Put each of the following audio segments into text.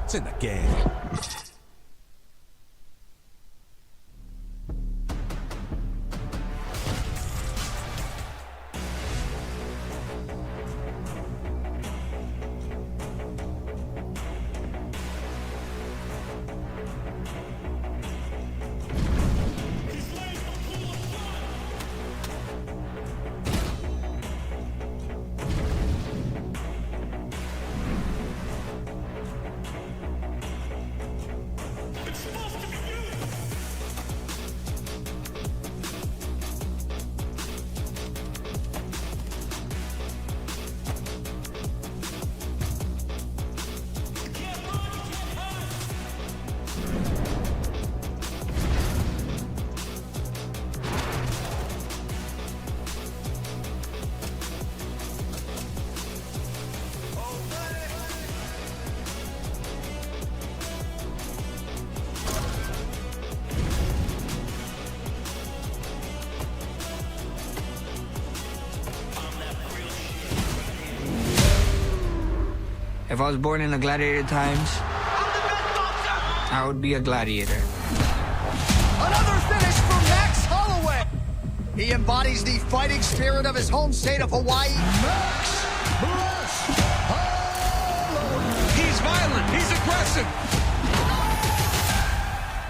It's in the game. If I was born in the gladiator times, I would be a gladiator. Another finish from Max Holloway. He embodies the fighting spirit of his home state of Hawaii. Max Holloway. He's violent. He's aggressive.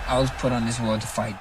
I was put on this world to fight.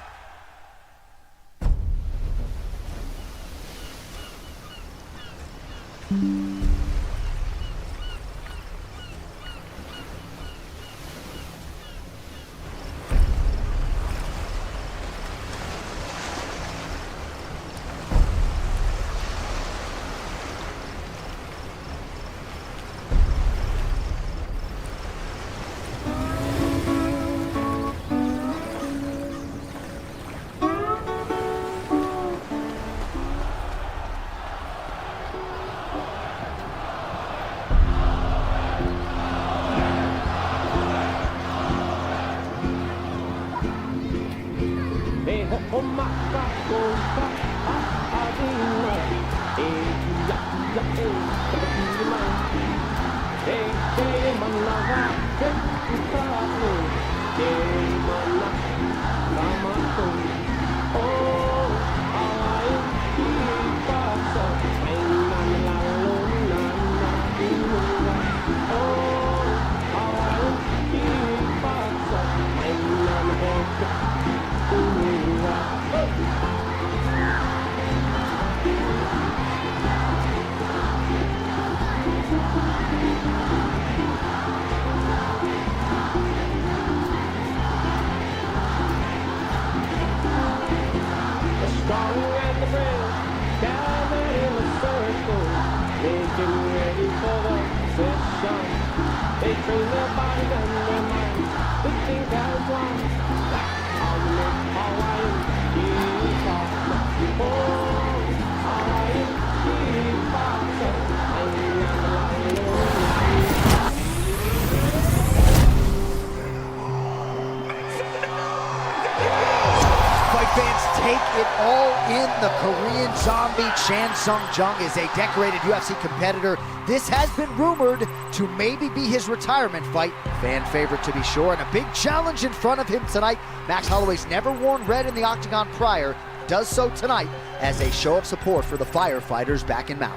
The Korean zombie Chan Sung-jung is a decorated UFC competitor. This has been rumored to maybe be his retirement fight. Fan favorite to be sure, and a big challenge in front of him tonight. Max Holloway's never worn red in the octagon prior, does so tonight as a show of support for the firefighters back in Maui.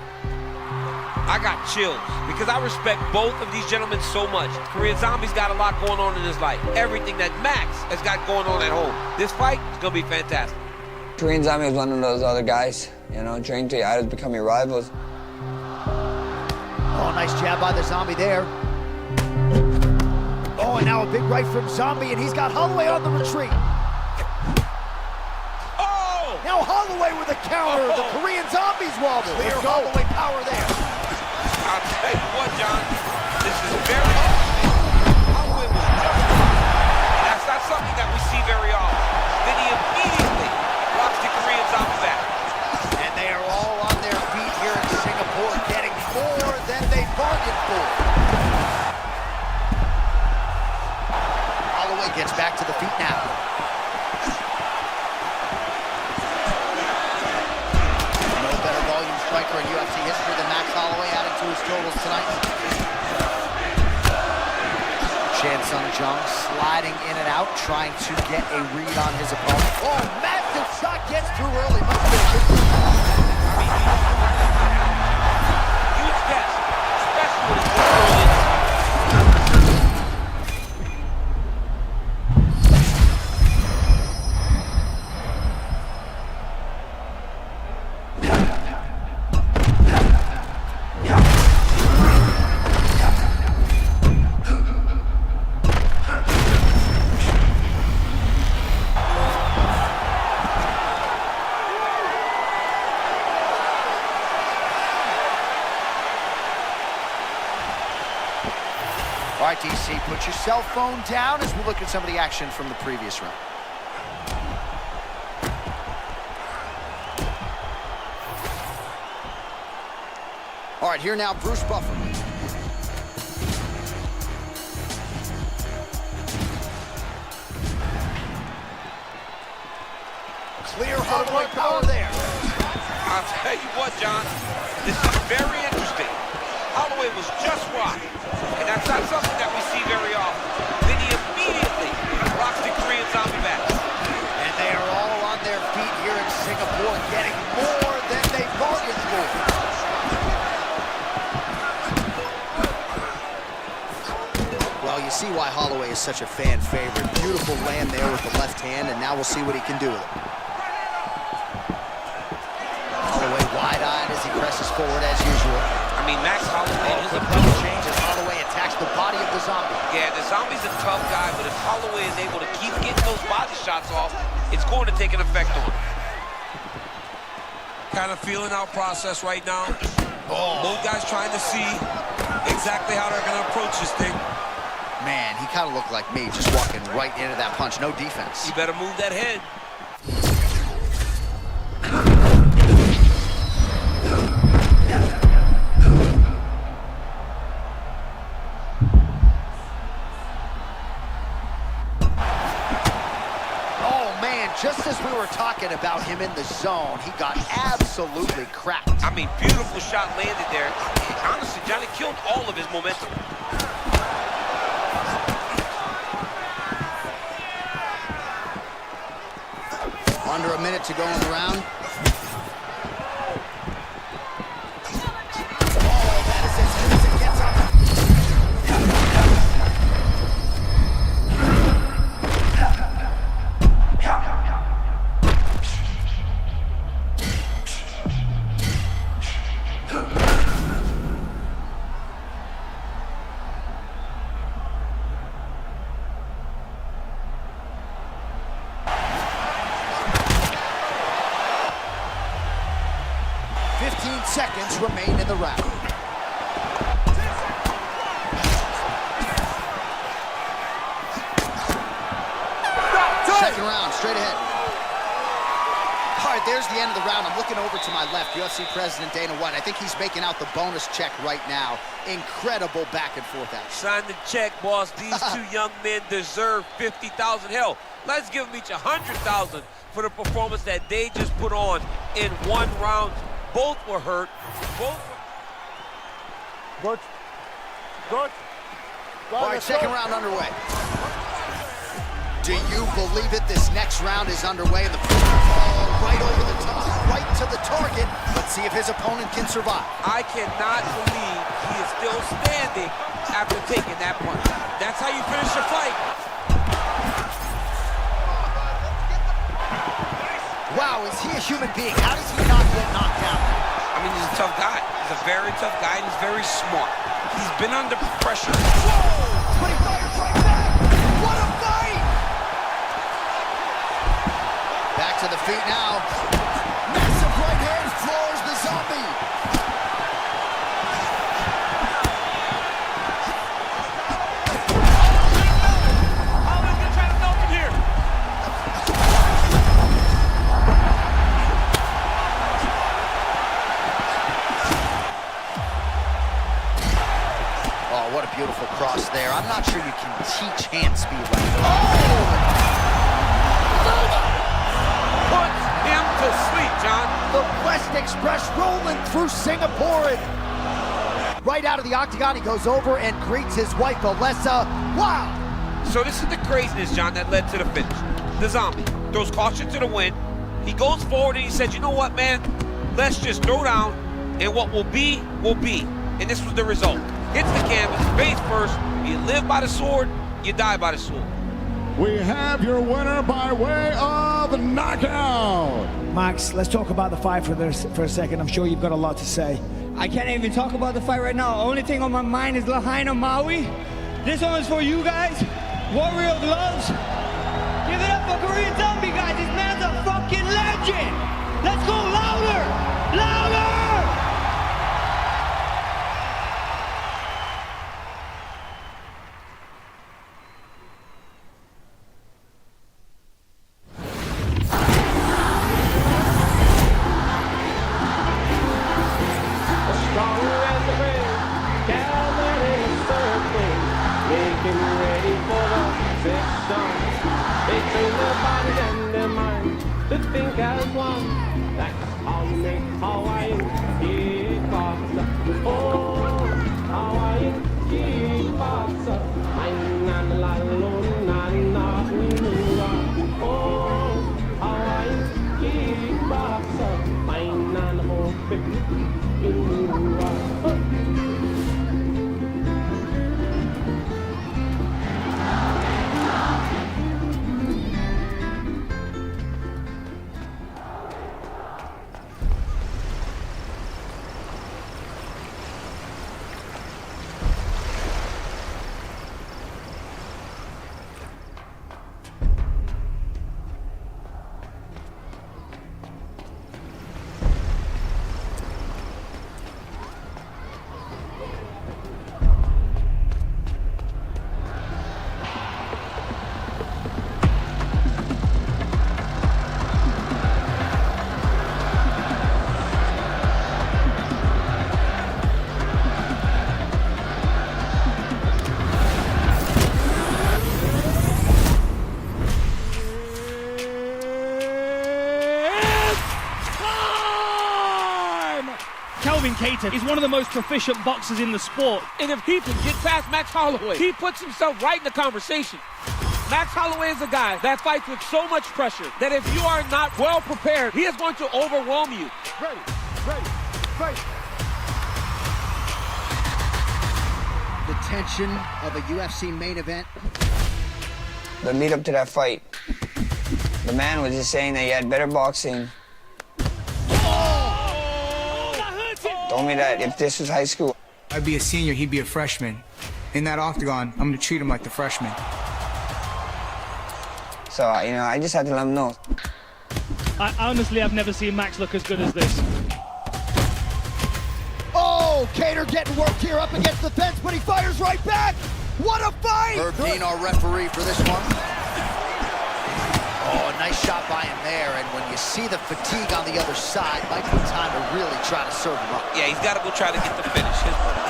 I got chills because I respect both of these gentlemen so much. Korean Zombie's got a lot going on in his life. Everything that Max has got going on at home. This fight is going to be fantastic. Korean Zombie was one of those other guys, you know, trained to idols, becoming rivals. Oh, nice jab by the Zombie there. Oh, and now a big right from Zombie, and he's got Holloway on the retreat. Oh! Now Holloway with a counter. The Korean Zombies wobble. Clear Holloway power there. I'll tell you what, John, this is very... Holloway was just... That's not something that we see very often. Then he immediately rocks the Korean Zombie back. And they are all on their feet here in Singapore, getting more than they bargained for. Holloway gets back to the feet now. No better volume striker in UFC history than Max Holloway, adding to his totals tonight. Chan Sung Jung sliding in and out, trying to get a read on his opponent. Oh, massive shot gets through early. Must have been a good... Huge test, especially when it's early. All right, DC, put your cell phone down as we look at some of the action from the previous round. All right, here now, Bruce Buffer. Clear Holloway power there. I'll tell you what, John, this is very interesting. Holloway was just rocked, and that's not something that we see very often. Then he immediately rocks the Korean zombie back. And they are all on their feet here in Singapore, getting more than they bargained for. Well, you see why Holloway is such a fan favorite. Beautiful land there with the left hand, and now we'll see what he can do with it. Holloway wide-eyed as he presses forward as usual. I mean, Max Holloway is a Quick change as Holloway attacks the body of the zombie. Yeah, the zombie's a tough guy, but if Holloway is able to keep getting those body shots off, it's going to take an effect on him. Kind of feeling out process right now. Both guys trying to see exactly how they're going to approach this thing. Man, he kind of looked like me, just walking right into that punch. No defense. You better move that head. Just as we were talking about him in the zone, he got absolutely cracked. I mean, beautiful shot landed there. Honestly, Johnny killed all of his momentum. Under a minute to go in the round. Seconds remain in the round. Second round, straight ahead. All right, there's the end of the round. I'm looking over to my left, UFC President Dana White. I think he's making out the bonus check right now. Incredible back and forth action. Sign the check, boss. These two young men deserve $50,000. Hell, let's give them each $100,000 for the performance that they just put on in one round. Both were hurt. Both were... Good. All right, second round underway. Do you believe it? This next round is underway. And the ball right over the top, right to the target. Let's see if his opponent can survive. I cannot believe he is still standing after taking that punch. That's how you finish a fight. Wow, is he a human being? How does he not get knocked down? I mean, he's a tough guy. He's a very tough guy, and he's very smart. He's been under pressure. Whoa! But he fires right back! What a fight! Back to the feet now. Massive right hand floors the zombie. What a beautiful cross there. I'm not sure you can teach hand speed like that. Puts him to sleep, John. The West Express rolling through Singapore. Right out of the octagon, he goes over and greets his wife, Alessa. Wow! So this is the craziness, John, that led to the finish. The zombie throws caution to the wind. He goes forward and he says, you know what, man? Let's just throw down, and what will be, will be. And this was the result. Hits the canvas, face first. You live by the sword, you die by the sword. We have your winner by way of knockout. Max, let's talk about the fight for a second. I'm sure you've got a lot to say. I can't even talk about the fight right now. Only thing on my mind is Lahaina Maui. This one is for you guys. Warrior Gloves. Give it up for Korean Zombie, guys. This man's a fucking legend. Let's go louder! Louder! They train their body and their mind to think as one. That's how you make Hawaiian kickboxer. Oh, Hawaiian kickboxer. Oh, Hawaiian kickboxer. Cater is one of the most proficient boxers in the sport. And if he can get past Max Holloway, he puts himself right in the conversation. Max Holloway is a guy that fights with so much pressure that if you are not well prepared, he is going to overwhelm you. Ready, fight. The tension of a UFC main event. The lead up to that fight, the man was just saying that he had better boxing. Told me that if this was high school, I'd be a senior, he'd be a freshman. In that octagon, I'm gonna treat him like the freshman. So, you know, I just had to let him know. I honestly have never seen Max look as good as this. Oh, Cater getting worked here up against the fence, but he fires right back. What a fight! Herb Dean, our referee for this one. Oh, a nice shot by him there, and when you see the fatigue on the other side, might be time to really try to serve him up. Yeah, he's got to go try to get the finish.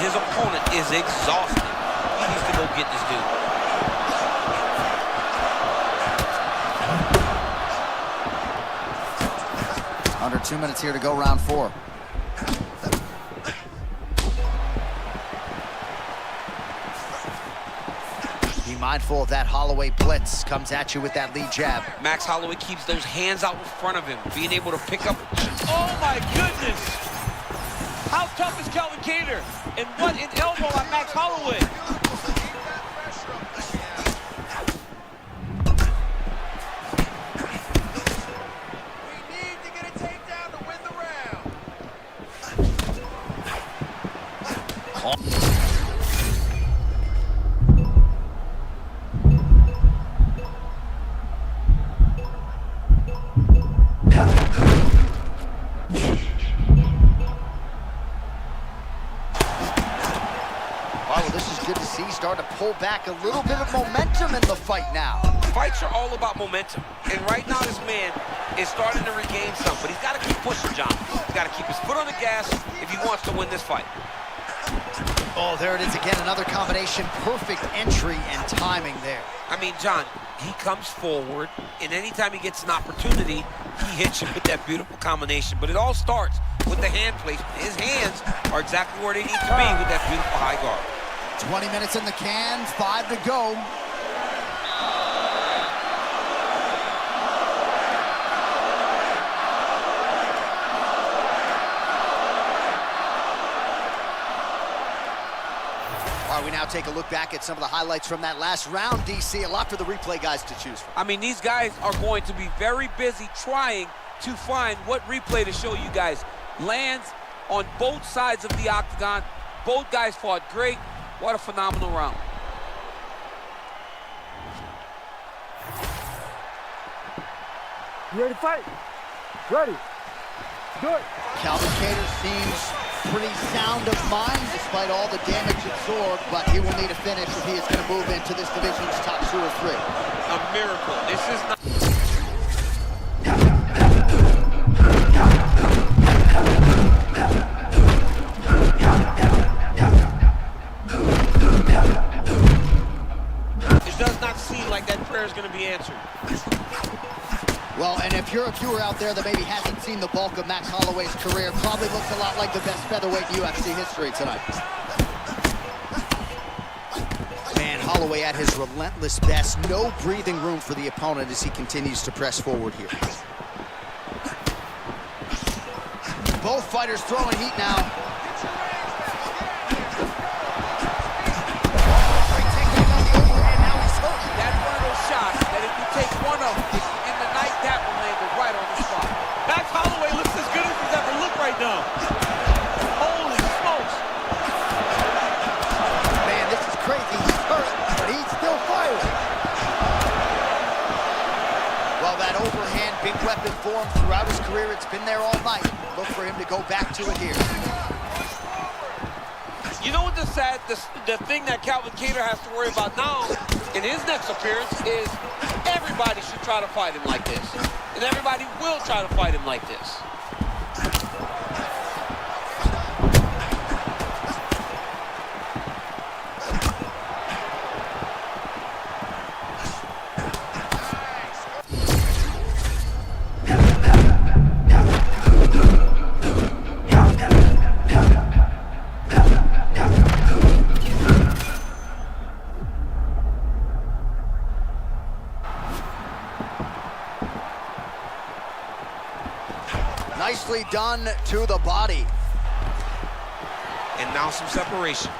His opponent is exhausted. He needs to go get this dude. Under 2 minutes here to go, round 4. Be mindful of that Holloway blitz. Comes at you with that lead jab. Max Holloway keeps those hands out in front of him, being able to pick up. Oh my goodness! How tough is Kelvin Cater? And what an elbow on Max Holloway! We need to get a takedown to win the round. Well, this is good to see. Starting to pull back a little bit of momentum in the fight now. Fights are all about momentum. And right now, this man is starting to regain some, but he's got to keep pushing, John. He's got to keep his foot on the gas if he wants to win this fight. Oh, there it is again. Another combination. Perfect entry and timing there. I mean, John, he comes forward, and anytime he gets an opportunity, he hits you with that beautiful combination. But it all starts with the hand placement. His hands are exactly where they need to be with that beautiful high guard. 20 minutes in the can, 5 to go. All right, we now take a look back at some of the highlights from that last round, DC. A lot for the replay guys to choose from. I mean, these guys are going to be very busy trying to find what replay to show you guys. Lands on both sides of the octagon. Both guys fought great. What a phenomenal round. You ready to fight? Ready. Do it. Calvin Kattar seems pretty sound of mind despite all the damage absorbed, but he will need a finish if he is going to move into this division's top 2 or 3. A miracle. This is not... It does not seem like that prayer is going to be answered. Well, and if you're a viewer out there that maybe hasn't seen the bulk of Max Holloway's career, probably looks a lot like the best featherweight in UFC history tonight. Man, Holloway at his relentless best. No breathing room for the opponent as he continues to press forward here. Both fighters throwing heat now. That's one of those shots that if you take one of them in the night, that will land it right on the spot. Max Holloway looks as good as he's ever looked right now. Holy smokes. Man, this is crazy. He's hurt, but he's still firing. Well, that overhand big weapon form throughout his career, it's been there all night. Look for him to go back to it here. You know what the thing that Calvin Kattar has to worry about now in his next appearance is everybody should try to fight him like this. And everybody will try to fight him like this. Nicely done to the body. And now some separation.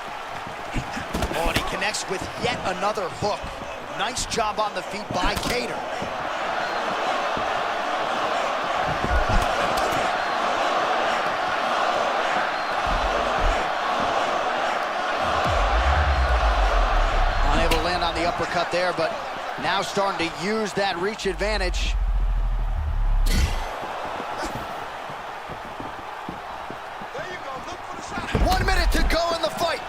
Oh, and he connects with yet another hook. Nice job on the feet by Kattar. Unable to land on the uppercut there, but now starting to use that reach advantage. 1 minute to go in the fight.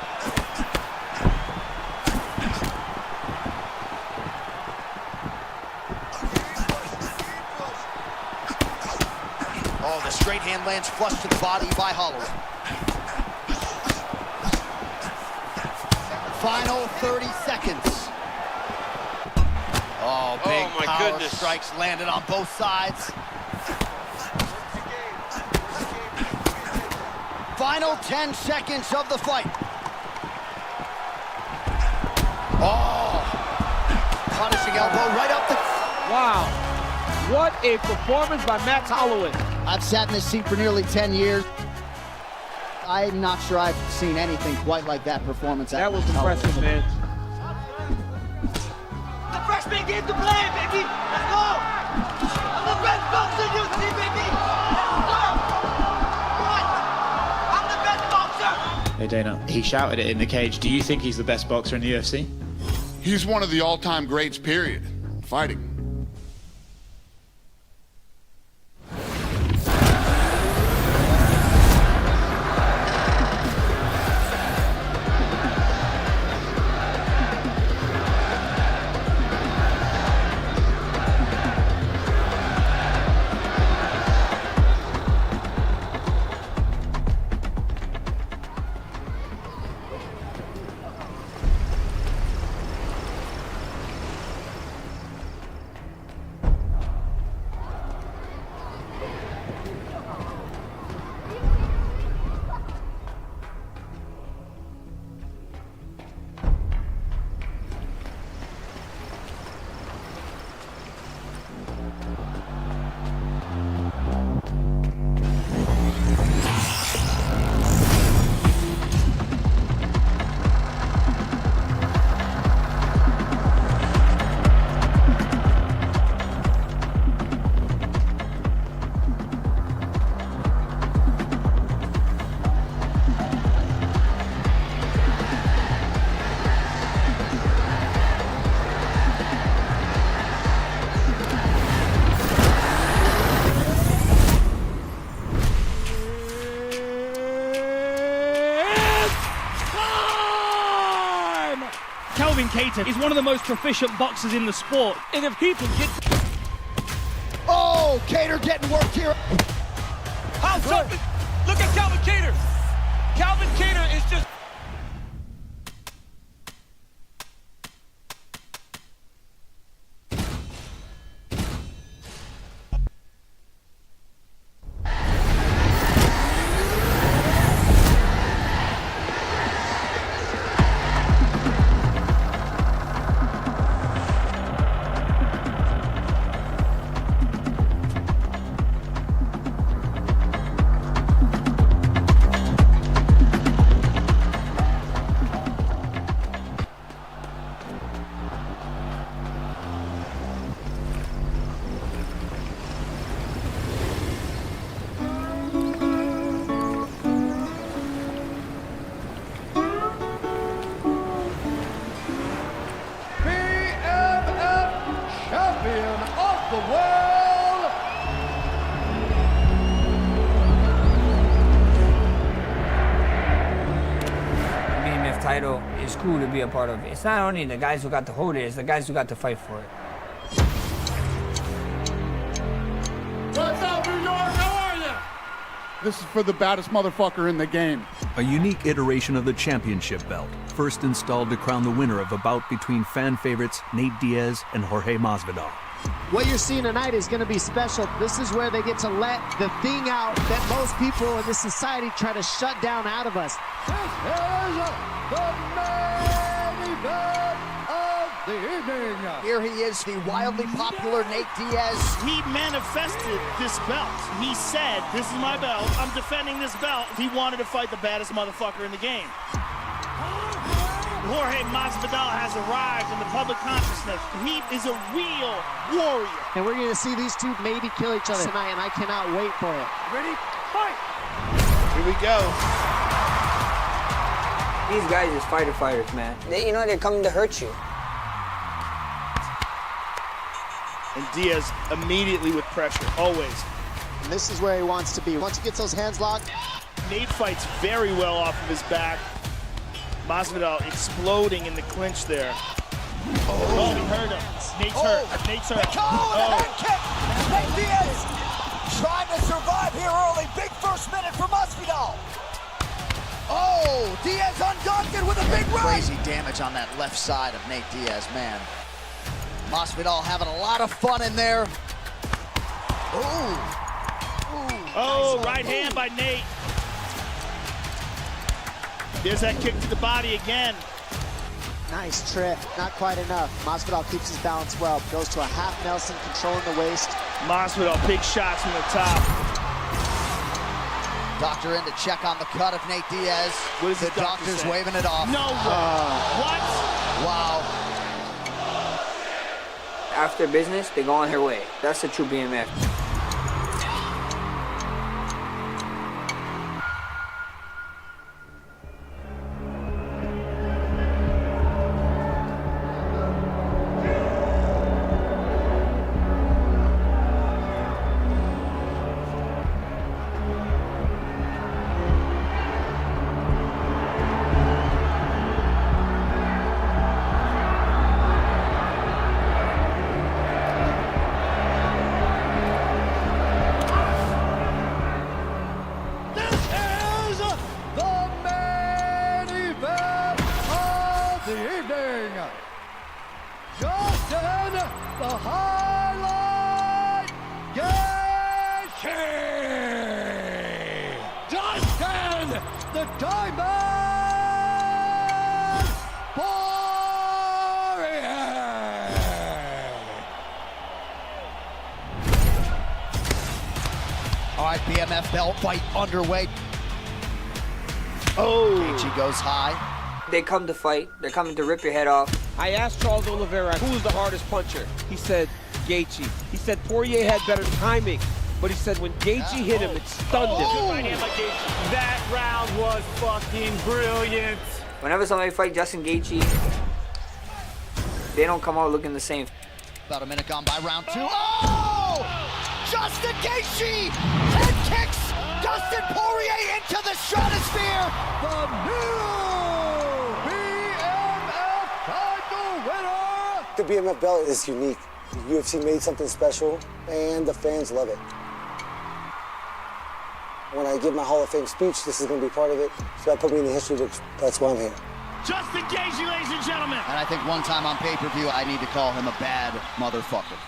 Oh, the straight hand lands flush to the body by Holloway. Final 30 seconds. Oh, big my power goodness. strikes landed on both sides. Final 10 seconds of the fight. Oh, punishing elbow right up the... Wow. What a performance by Max Holloway. I've sat in this seat for nearly 10 years. I'm not sure I've seen anything quite like that performance. That was impressive, man. The freshman game to play, baby. Let's go. I'm the best boxer in UFC, baby. Let's go. I'm the best boxer. Hey Dana, he shouted it in the cage. Do you think he's the best boxer in the UFC? He's one of the all-time greats, period. Fighting. Calvin Kattar is one of the most proficient boxers in the sport. And if he can get... Oh, Kattar getting worked here. How's something? Look at Calvin Kattar. Calvin Kattar is just... Title is cool to be a part of. It's not only the guys who got to hold it, it's the guys who got to fight for it. What's up, New York? How are you? This is for the baddest motherfucker in the game. A unique iteration of the championship belt, first installed to crown the winner of a bout between fan favorites Nate Diaz and Jorge Masvidal. What you're seeing tonight is going to be special. This is where they get to let the thing out that most people in this society try to shut down out of us. This is the main event of the evening. Here he is, the wildly popular Nate Diaz. He manifested this belt. He said, this is my belt. I'm defending this belt. He wanted to fight the baddest motherfucker in the game. Jorge Masvidal has arrived in the public consciousness. He is a real warrior. And we're going to see these two maybe kill each other tonight, and I cannot wait for it. Ready? Fight! Here we go. These guys is fighters, man. You know they're coming to hurt you. And Diaz immediately with pressure, always. And this is where he wants to be. Once he gets those hands locked. Nate fights very well off of his back. Masvidal exploding in the clinch there. Oh, he hurt him. Nate's hurt. Nate's hurt. Oh, the head kick! Nate Diaz trying to survive here early. Big first minute for Masvidal. Oh, Diaz undaunted with a big right. Crazy damage on that left side of Nate Diaz, man. Masvidal having a lot of fun in there. Ooh. Oh, right hand by Nate. There's that kick to the body again. Nice trip, not quite enough. Masvidal keeps his balance well, goes to a half Nelson, controlling the waist. Masvidal, big shots from the top. Doctor in to check on the cut of Nate Diaz. What is the doctor's waving it off. No way. What? Wow. After business, they go on their way. That's the true BMF. All right, BMF belt fight underway. Oh. Gaethje goes high. They come to fight. They're coming to rip your head off. I asked Charles Oliveira who's the hardest puncher. He said Gaethje. He said Poirier had better timing, but he said when Gaethje hit him, it stunned him. Right hand by Gaethje. That round was fucking brilliant. Whenever somebody fights Justin Gaethje, they don't come out looking the same. About a minute gone by round two. Oh! Justin Gaethje head kicks Dustin Poirier into the stratosphere. The new BMF title the BMF belt is unique. The UFC made something special, and the fans love it. When I give my Hall of Fame speech, this is going to be part of it. So that put me in the history books. That's why I'm here. Justin Gaethje, ladies and gentlemen. And I think one time on pay-per-view, I need to call him a bad motherfucker.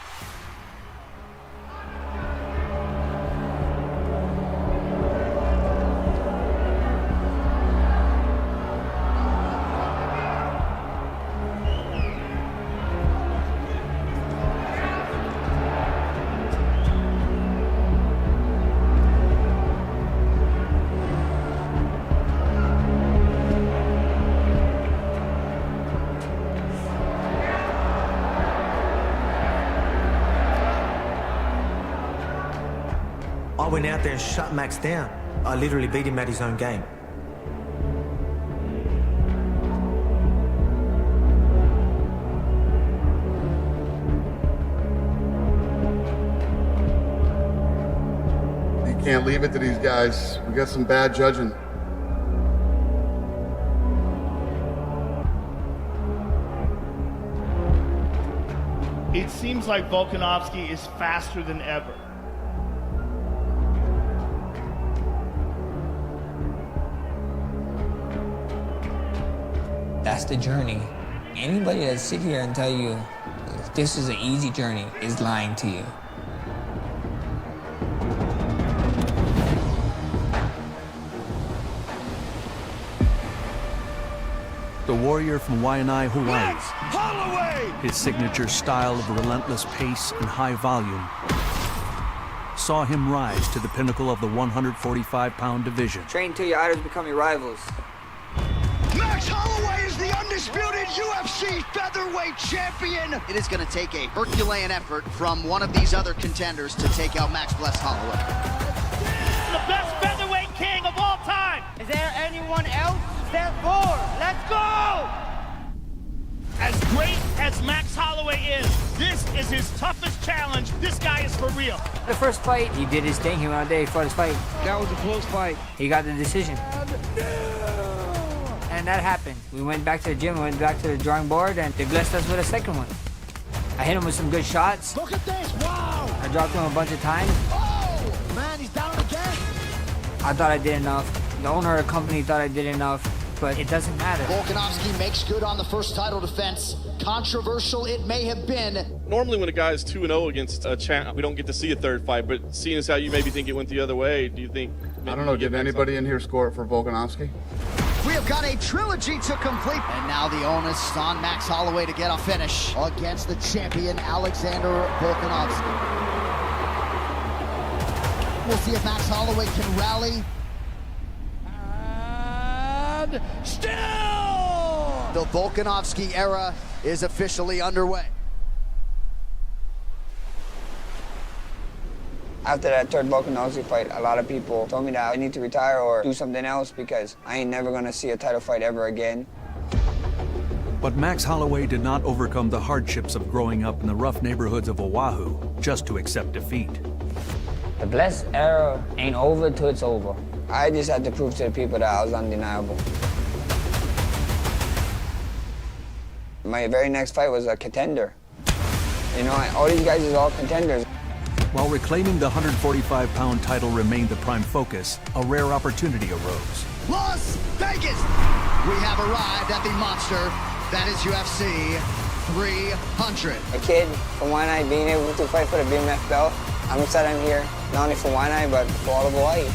I went out there and shut Max down. I literally beat him at his own game. You can't leave it to these guys. We got some bad judging. It seems like Volkanovski is faster than ever. That's the journey. Anybody that sit here and tell you this is an easy journey is lying to you. The warrior from Waianae, Hawaii. Max Holloway! His signature style of relentless pace and high volume saw him rise to the pinnacle of the 145-pound division. Train till your idols become your rivals. Max Holloway is the undisputed UFC featherweight champion. It is going to take a Herculean effort from one of these other contenders to take out Max Bless Holloway. The best featherweight king of all time. Is there anyone else? Step forward. Let's go! As great as Max Holloway is, this is his toughest challenge. This guy is for real. The first fight, he did his thing. He went out there, he fought his fight. That was a close fight. He got the decision. And that happened. We went back to the gym, we went back to the drawing board, and they blessed us with a second one. I hit him with some good shots. Look at this, wow! I dropped him a bunch of times. Oh, man, he's down again. I thought I did enough. The owner of the company thought I did enough, but it doesn't matter. Volkanovski makes good on the first title defense. Controversial it may have been. Normally when a guy is 2-0 against a champ, we don't get to see a third fight, but seeing as how you maybe think it went the other way, do you think... I don't know, did anybody in here score it for Volkanovski? We have got a trilogy to complete. And now the onus on Max Holloway to get a finish against the champion, Alexander Volkanovski. We'll see if Max Holloway can rally. And still! The Volkanovski era is officially underway. After that third Volkanovski fight, a lot of people told me that I need to retire or do something else because I ain't never gonna see a title fight ever again. But Max Holloway did not overcome the hardships of growing up in the rough neighborhoods of Oahu just to accept defeat. The blessed era ain't over till it's over. I just had to prove to the people that I was undeniable. My very next fight was a contender. You know, all these guys is all contenders. While reclaiming the 145-pound title remained the prime focus, a rare opportunity arose. Las Vegas! We have arrived at the monster that is UFC 300. A kid from Waianae being able to fight for the BMF belt. I'm excited I'm here, not only for Waianae, but for all of Hawaii.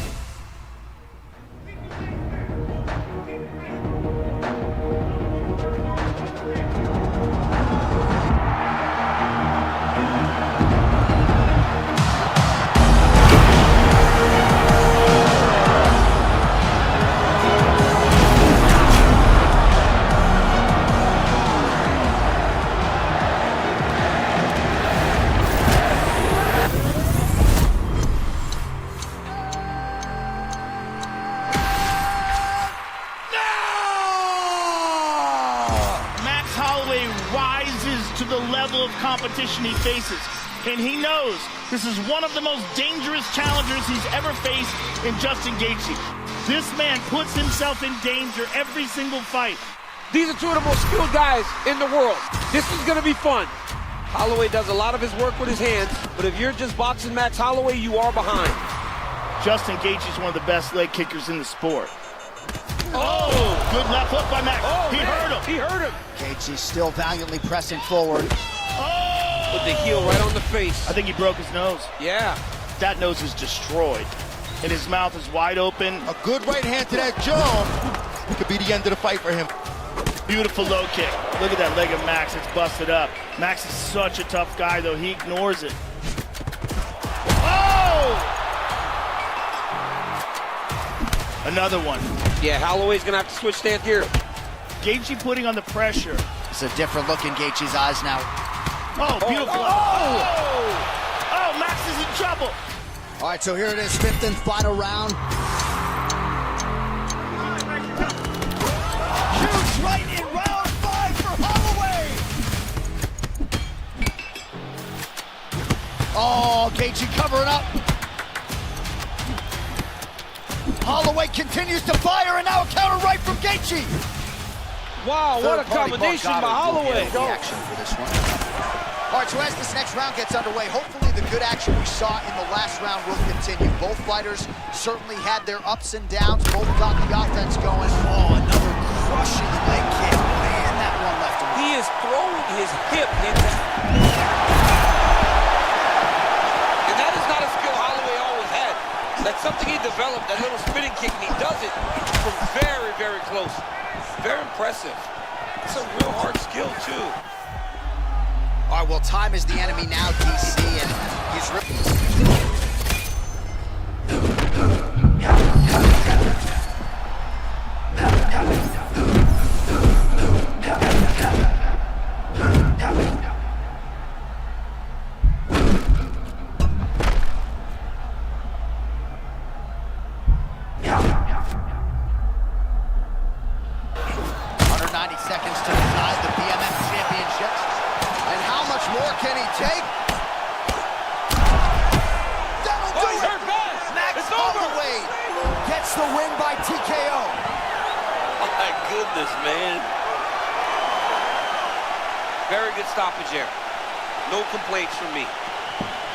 Competition he faces, and he knows this is one of the most dangerous challengers he's ever faced in Justin Gaethje. This man puts himself in danger every single fight. These are two of the most skilled guys in the world. This is going to be fun. Holloway does a lot of his work with his hands, but if you're just boxing Max Holloway, you are behind. Justin Gaethje is one of the best leg kickers in the sport. Oh, good left hook by Max. Oh, he hurt him. He hurt him. Gaethje still valiantly pressing forward. Oh! With the heel right on the face. I think he broke his nose. Yeah. That nose is destroyed. And his mouth is wide open. A good right hand to that jaw could be the end of the fight for him. Beautiful low kick. Look at that leg of Max. It's busted up. Max is such a tough guy, though. He ignores it. Oh! Another one. Yeah, Holloway's going to have to switch stance here. Gaethje putting on the pressure. It's a different look in Gaethje's eyes now. Oh, beautiful. Oh, Max is in trouble. All right, so here it is, fifth and final round. Huge right in round 5 for Holloway. Oh, Gaethje covering up. Holloway continues to fire, and now a counter right from Gaethje. Wow, what a combination by Holloway. The action for this one. All right, so as this next round gets underway, hopefully the good action we saw in the last round will continue. Both fighters certainly had their ups and downs. Both got the offense going. Oh, another crushing leg kick. Man, that one left him. He is throwing his hip into... And that is not a skill Holloway always had. That's something he developed, that little spinning kick, and he does it from very, very close. Very impressive. It's a real hard skill, too. All right, well, time is the enemy now, DC, and he's... seconds to decide the BMF championships. And how much more can he take? That'll do it! Max Holloway gets the win by TKO. My goodness, man. Very good stoppage there. No complaints from me.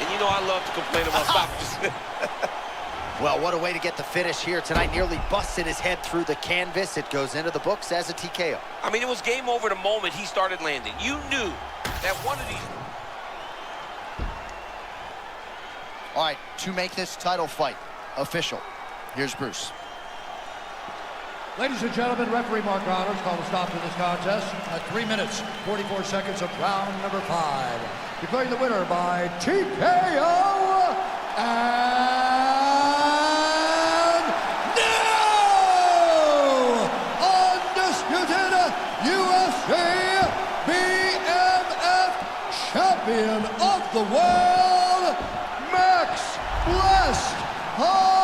And you know I love to complain about stoppages. Well, what a way to get the finish here tonight. Nearly busted his head through the canvas. It goes into the books as a TKO. I mean, it was game over the moment he started landing. You knew that one of these... All right, to make this title fight official, here's Bruce. Ladies and gentlemen, referee Mark Reynolds called a stop to this contest at 3 minutes, 44 seconds of round number 5. Declaring the winner by TKO and new undisputed UFC BMF champion of the world, Max Blessed Holloway.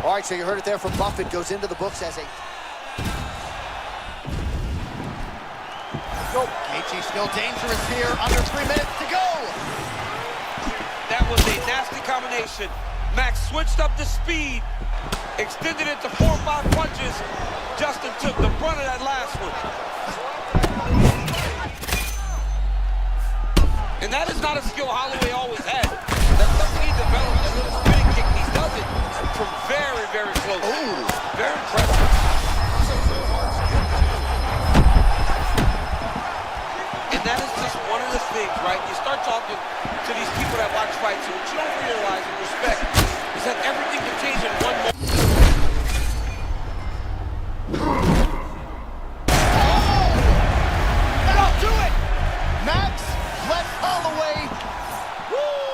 All right, so you heard it there from Buffett. Goes into the books as a... Gaethje still dangerous here. Under 3 minutes to go. That was a nasty combination. Max switched up the speed, extended it to 4 or 5 punches. Justin took the brunt of that last one. And that is not a skill Holloway always had. That's something he developed, that little spinning kick, and he does it from very, very close. Ooh. Very impressive. And that is just one of the things, right? You start talking to these people that watch fights, and what you don't realize and respect is that everything can change in one moment. That'll do it! Max Blessed Holloway. Woo!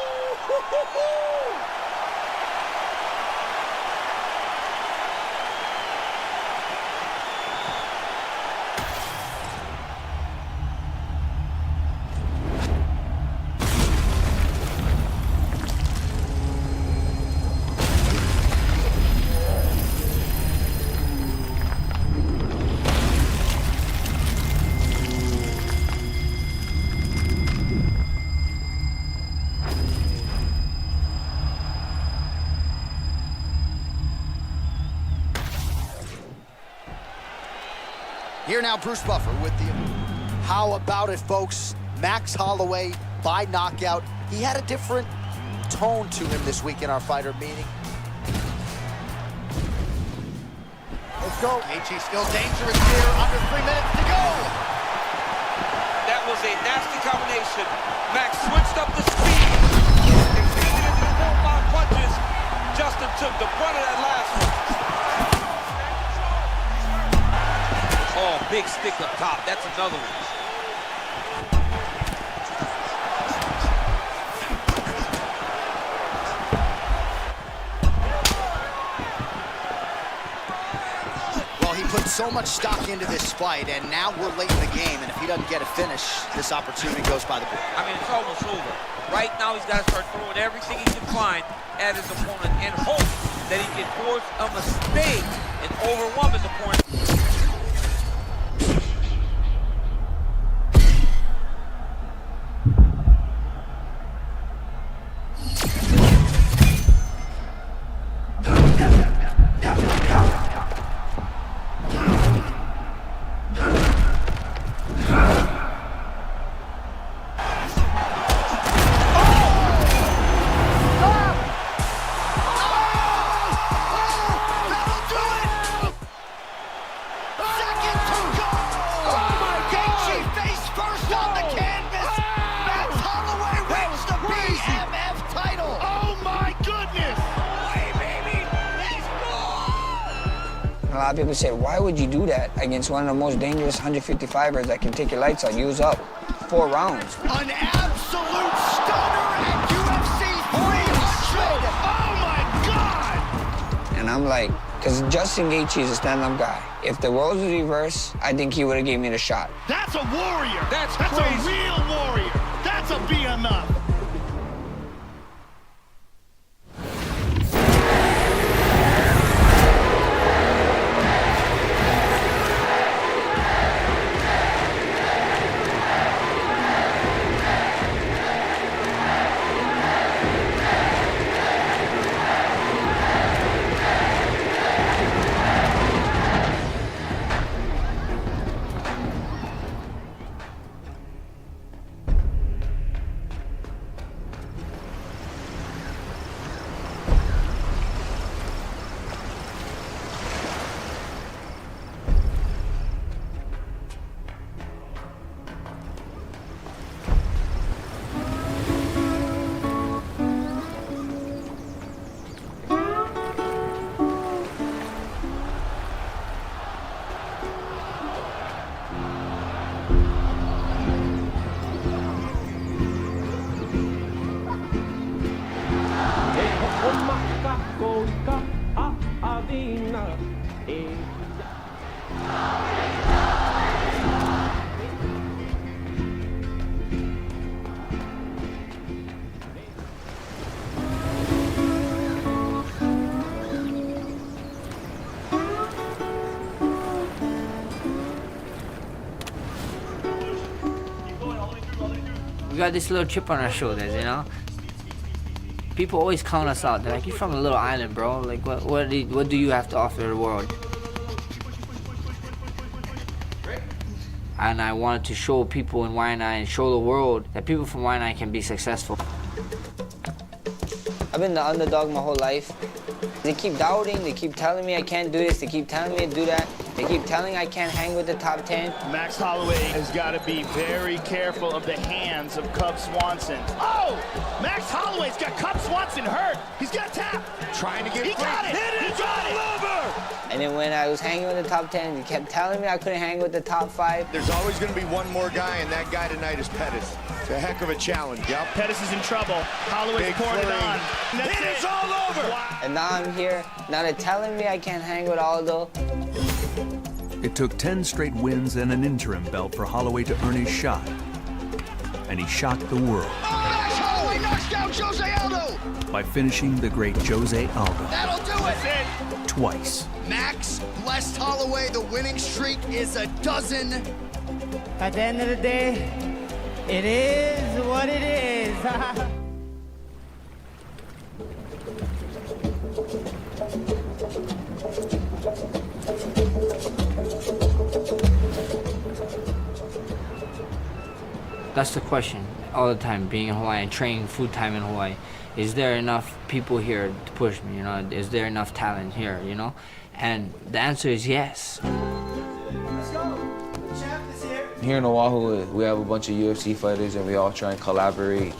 Here now, Bruce Buffer with the... How about it, folks? Max Holloway by knockout. He had a different tone to him this week in our fighter meeting. Let's go. Gaethje still dangerous here. Under 3 minutes to go. That was a nasty combination. Max switched up the speed. Extended into the 4-5 punches. Justin took the brunt of that last one. Oh, big stick up top. That's another one. Put so much stock into this fight, and now we're late in the game, and if he doesn't get a finish, this opportunity goes by the board. I mean, it's almost over. Right now, he's got to start throwing everything he can find at his opponent and hope that he can force a mistake and overwhelm his opponent. A lot of people say, why would you do that against one of the most dangerous 155ers that can take your lights out, use up 4 rounds? An absolute stunner at UFC 300! Oh my God! And I'm like, because Justin Gaethje is a stand-up guy. If the roles was reversed, I think he would have gave me the shot. That's a warrior! That's a real warrior! That's a BMF! We got this little chip on our shoulders, you know? People always count us out. They're like, you're from a little island, bro. Like, what do you have to offer the world? And I wanted to show people in Waianae and show the world that people from Waianae can be successful. I've been the underdog my whole life. They keep doubting, they keep telling me I can't do this, they keep telling me to do that. They keep telling I can't hang with the top 10. Max Holloway has got to be very careful of the hands of Cub Swanson. Oh! Max Holloway's got Cub Swanson hurt. He's got tap. Trying to get He got it. He got it. Over. And then when I was hanging with the top 10, they kept telling me I couldn't hang with the top 5. There's always going to be one more guy, and that guy tonight is Pettis. It's a heck of a challenge. Yep. Pettis is in trouble. Holloway's pouring it on. It is all over. Wow. And now I'm here. Now they're telling me I can't hang with Aldo. It took 10 straight wins and an interim belt for Holloway to earn his shot. And he shocked the world. Oh, Max Holloway knocks down Jose Aldo! By finishing the great Jose Aldo. That'll do it! Twice. Max blessed Holloway. The winning streak is a dozen. At the end of the day, it is what it is. That's the question all the time, being in Hawaii and training full time in Hawaii. Is there enough people here to push me, you know? Is there enough talent here, you know? And the answer is yes. Here in Oahu, we have a bunch of UFC fighters and we all try and collaborate.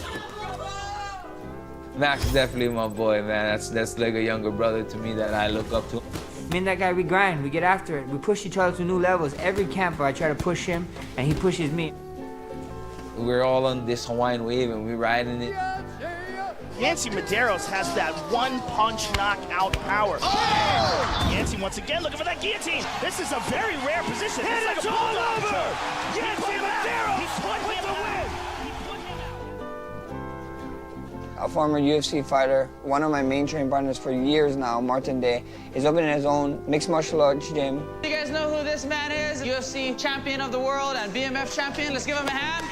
Max is definitely my boy, man. That's like a younger brother to me that I look up to. Me and that guy, we grind, we get after it. We push each other to new levels. Every camp I try to push him and he pushes me. We're all on this Hawaiian wave and we're riding it. Yancy Medeiros has that one-punch knockout power. Oh! Yancy once again looking for that guillotine. This is a very rare position. And it's all over! Yancy Medeiros with the win! A former UFC fighter, one of my main training partners for years now, Martin Day, is opening his own mixed martial arts gym. You guys know who this man is? UFC champion of the world and BMF champion. Let's give him a hand.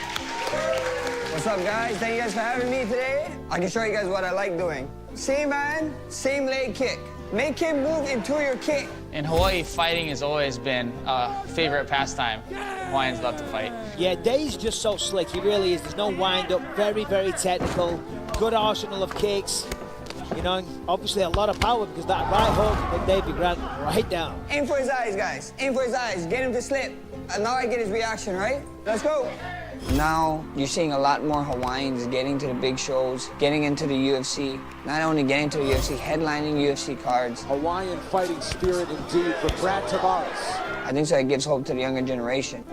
What's up, guys? Thank you guys for having me today. I can show you guys what I like doing. Same man, same leg kick. Make him move into your kick. In Hawaii, fighting has always been a favorite pastime. Hawaiians love to fight. Yeah, Day's just so slick. He really is. There's no wind-up. Very, very technical. Good arsenal of kicks. You know, and obviously a lot of power because that right hook that Davey Grant right down. Aim for his eyes, guys. Aim for his eyes. Get him to slip. And now I get his reaction, right? Let's go. Now you're seeing a lot more Hawaiians getting to the big shows, getting into the UFC. Not only getting to the UFC, headlining UFC cards. Hawaiian fighting spirit indeed for Brad Tavares. I think so. It gives hope to the younger generation.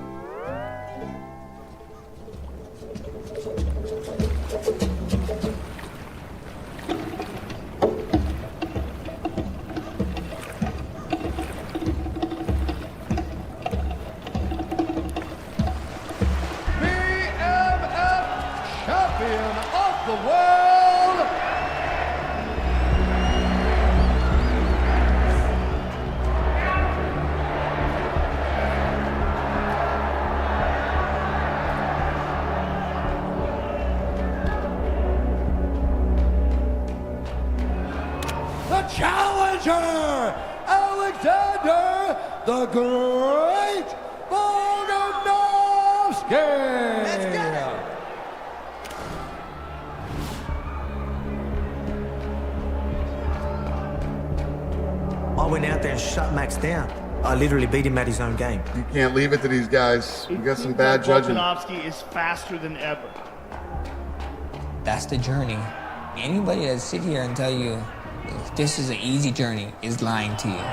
The world. The challenger, Alexander the Great Volkanovski. Let's get it. I went out there and shut Max down. I literally beat him at his own game. You can't leave it to these guys. We got some bad judging. Volkanovski is faster than ever. That's the journey. Anybody that sit here and tell you this is an easy journey is lying to you.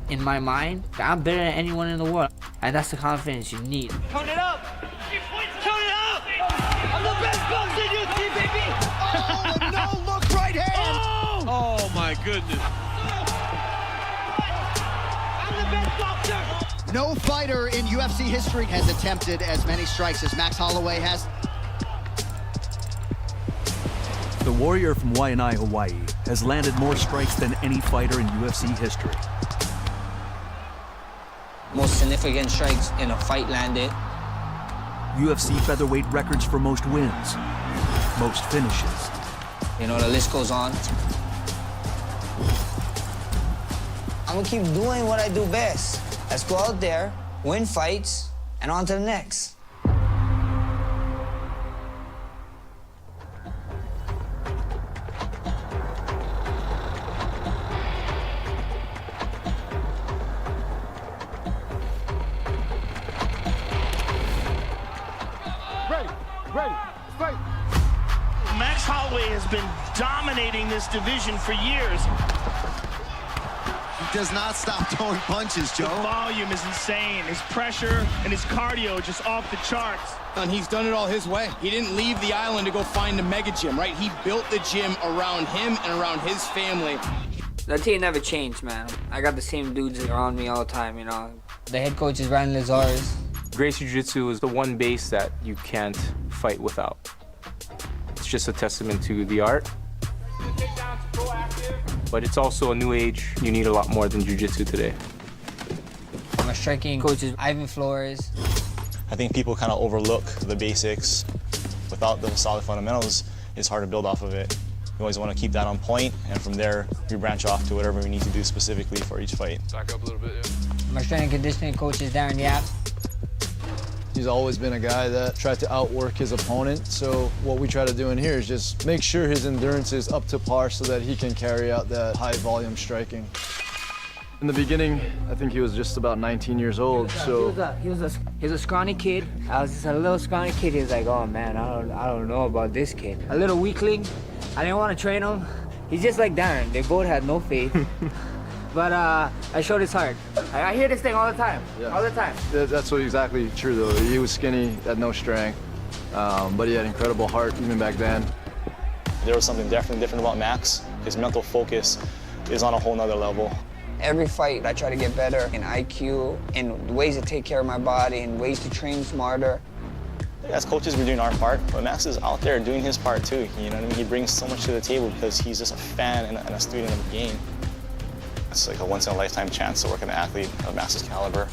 In my mind, I'm better than anyone in the world. And that's the confidence you need. Count it up! Count it up! I'm the best boxer in UFC, baby! Oh, no look right hand! Oh my goodness. I'm the best boxer! No fighter in UFC history has attempted as many strikes as Max Holloway has. The warrior from Waianae, Hawaii, has landed more strikes than any fighter in UFC history. Most significant strikes in a fight landed. UFC featherweight records for most wins, most finishes. You know, the list goes on. I'm gonna keep doing what I do best. Let's go out there, win fights, and on to the next. been dominating this division for years. He does not stop throwing punches, Joe. The volume is insane. His pressure and his cardio just off the charts. And he's done it all his way. He didn't leave the island to go find a mega gym, right? He built the gym around him and around his family. The team never changed, man. I got the same dudes around me all the time, you know. The head coach is Ryan Lazar's. Gracie Jiu-Jitsu is the one base that you can't fight without. It's just a testament to the art. But it's also a new age. You need a lot more than Jiu-Jitsu today. My striking coach is Ivan Flores. I think people kind of overlook the basics. Without the solid fundamentals, it's hard to build off of it. We always want to keep that on point, and from there, we branch off to whatever we need to do specifically for each fight. Back up a little bit, yeah. My strength and conditioning coach is Darren Yap. He's always been a guy that tried to outwork his opponent, so what we try to do in here is just make sure his endurance is up to par so that he can carry out that high-volume striking. In the beginning, I think he was just about 19 years old, so... He was a scrawny kid. I was just a little scrawny kid. He was like, oh man, I don't know about this kid. A little weakling. I didn't want to train him. He's just like Darren. They both had no faith. But I showed his heart. I hear this thing all the time, all the time. That's exactly true, though. He was skinny, had no strength, but he had incredible heart even back then. There was something definitely different about Max. His mental focus is on a whole nother level. Every fight, I try to get better in IQ, in ways to take care of my body, and ways to train smarter. As coaches, we're doing our part, but Max is out there doing his part too. You know what I mean? He brings so much to the table because he's just a fan and a student of the game. It's like a once-in-a-lifetime chance to work with an athlete of Max's caliber.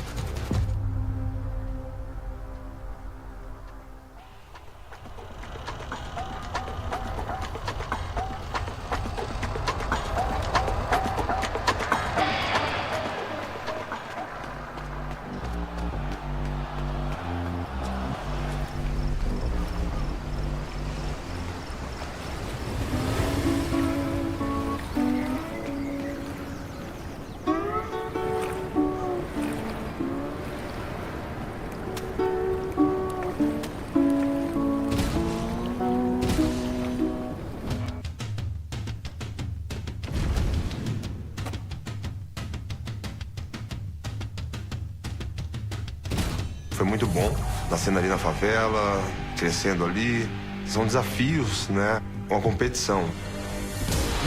Foi muito bom, nascendo ali na favela, crescendo ali. São desafios, né? Uma competição.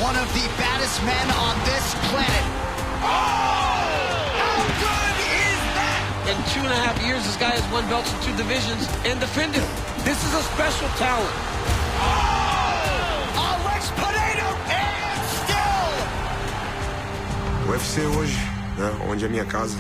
One of the baddest men on this planet. Oh! How good is that? In 2.5 years, this guy has won belts in 2 divisions and defended them. This is a special talent. Oh! Alex Pineda and still! O UFC hoje, né? Onde é minha casa.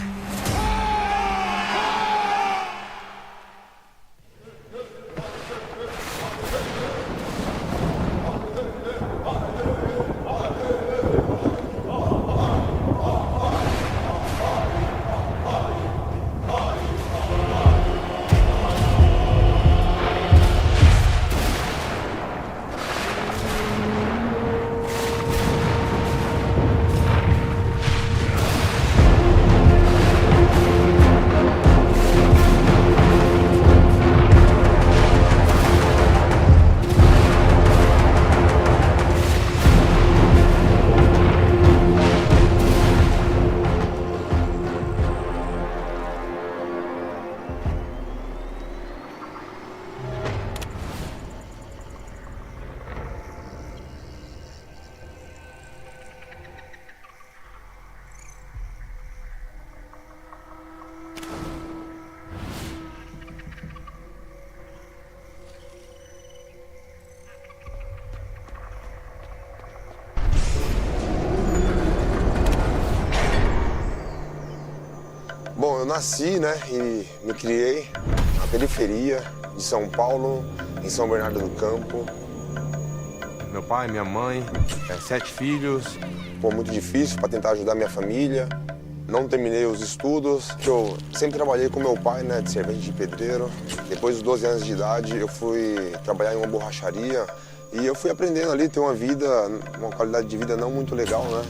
Bom, eu nasci, né, e me criei na periferia de São Paulo, em São Bernardo do Campo. Meu pai, minha mãe, 7 filhos. Foi muito difícil para tentar ajudar minha família. Não terminei os estudos, que eu sempre trabalhei com meu pai, né, de servente de pedreiro. Depois dos 12 anos de idade, eu fui trabalhar em uma borracharia e eu fui aprendendo ali a ter uma qualidade de vida não muito legal, né.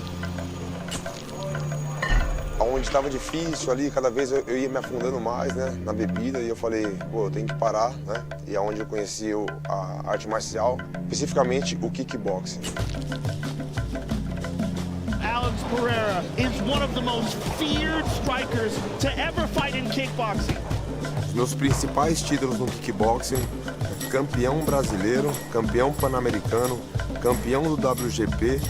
Onde estava difícil ali, cada vez eu ia me afundando mais, né, na bebida, e eu falei, pô, eu tenho que parar, né? E é onde eu conheci a arte marcial, especificamente o kickboxing. Alex Pereira is one of the most feared strikers to ever fight in kickboxing. Os meus principais títulos no kickboxing, campeão brasileiro, campeão pan-americano, campeão do WGP,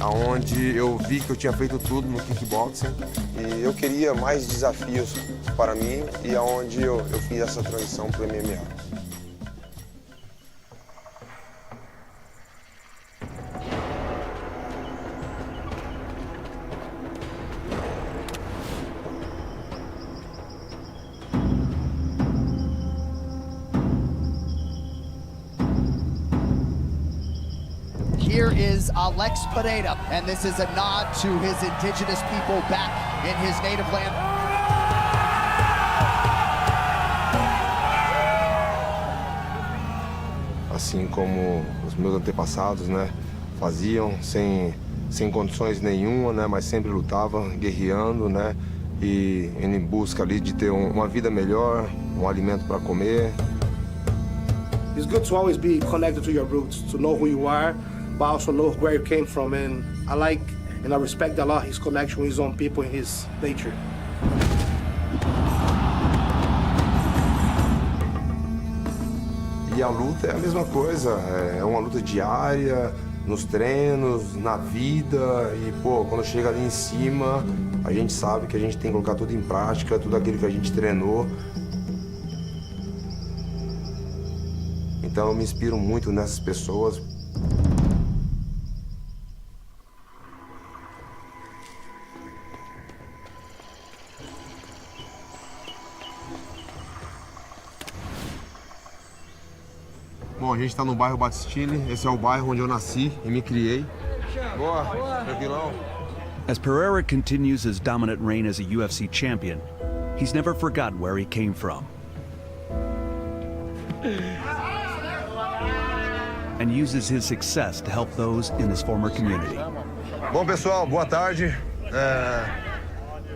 aonde eu vi que eu tinha feito tudo no kickboxing e eu queria mais desafios para mim e aonde eu fiz essa transição para o MMA. Here is Alex Pereira, and this is a nod to his indigenous people back in his native land. Assim como os meus antepassados, né, faziam sem condições nenhuma, né, mas sempre lutavam, guerreando, né, e em busca ali de ter uma vida melhor, alimento para comer. It's good to always be connected to your roots, to know who you are, but also know where you came from. And I like and I respect a lot his connection with his own people and his nature. E a luta é a mesma coisa, é uma luta diária, nos treinos, na vida. E, pô, quando chega ali em cima, a gente sabe que a gente tem que colocar tudo em prática, tudo aquilo que a gente treinou. Então eu me inspiro muito nessas pessoas. Bom, a gente está no bairro Batistini, esse é o bairro onde eu nasci e me criei. Boa, tranquilão. As Pereira continues his dominant reign as a UFC champion, he's never forgotten where he came from. And uses his success to help those in his former community. Bom, pessoal, boa tarde.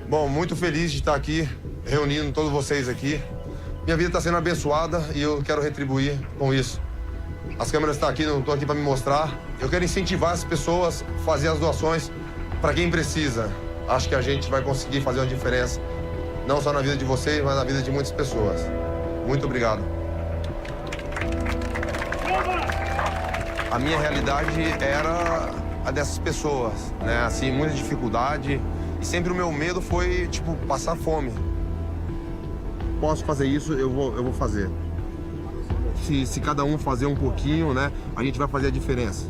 Bom, muito feliz de estar aqui, reunindo todos vocês aqui. Minha vida está sendo abençoada e eu quero retribuir com isso. As câmeras estão aqui, não estou aqui para me mostrar. Eu quero incentivar as pessoas a fazer as doações para quem precisa. Acho que a gente vai conseguir fazer uma diferença, não só na vida de vocês, mas na vida de muitas pessoas. Muito obrigado. A minha realidade era a dessas pessoas, né? Assim, muita dificuldade. E sempre o meu medo foi, tipo, passar fome. Posso fazer isso, eu vou fazer. Se cada um fazer um pouquinho, né? A gente vai fazer a diferença.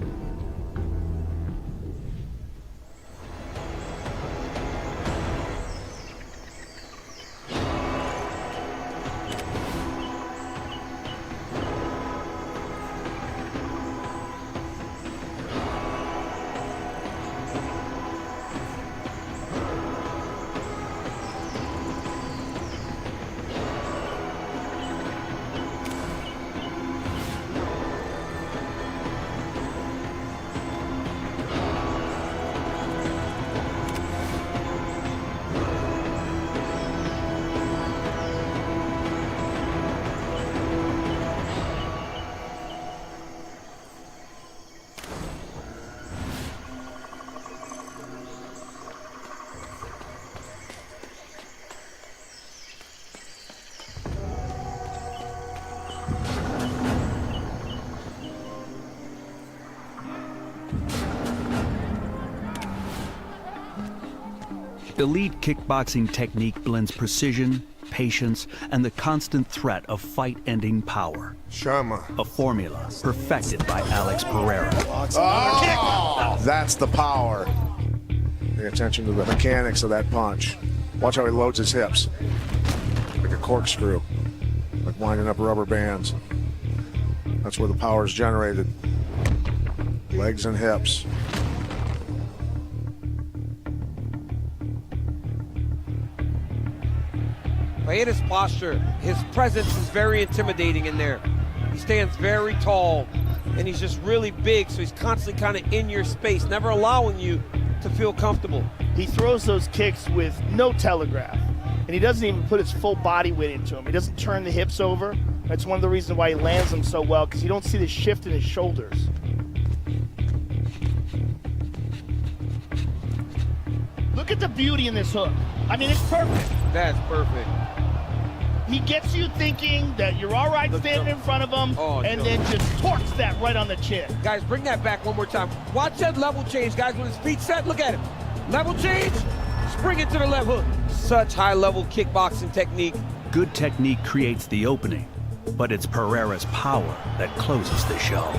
Elite kickboxing technique blends precision, patience, and the constant threat of fight-ending power. Chama. A formula perfected by Alex Pereira. Oh, that's the power. Pay attention to the mechanics of that punch. Watch how he loads his hips. Like a corkscrew. Like winding up rubber bands. That's where the power is generated. Legs and hips. By his posture, his presence is very intimidating in there. He stands very tall, and he's just really big, so he's constantly kind of in your space, never allowing you to feel comfortable. He throws those kicks with no telegraph, and he doesn't even put his full body weight into them. He doesn't turn the hips over. That's one of the reasons why he lands them so well, because you don't see the shift in his shoulders. Look at the beauty in this hook. I mean, it's perfect. That's perfect. He gets you thinking that you're all right standing in front of him, and then just torques that right on the chin. Guys, bring that back one more time. Watch that level change, guys. When his feet set, look at him. Level change, spring it to the left hook. Such high-level kickboxing technique. Good technique creates the opening, but it's Pereira's power that closes the show.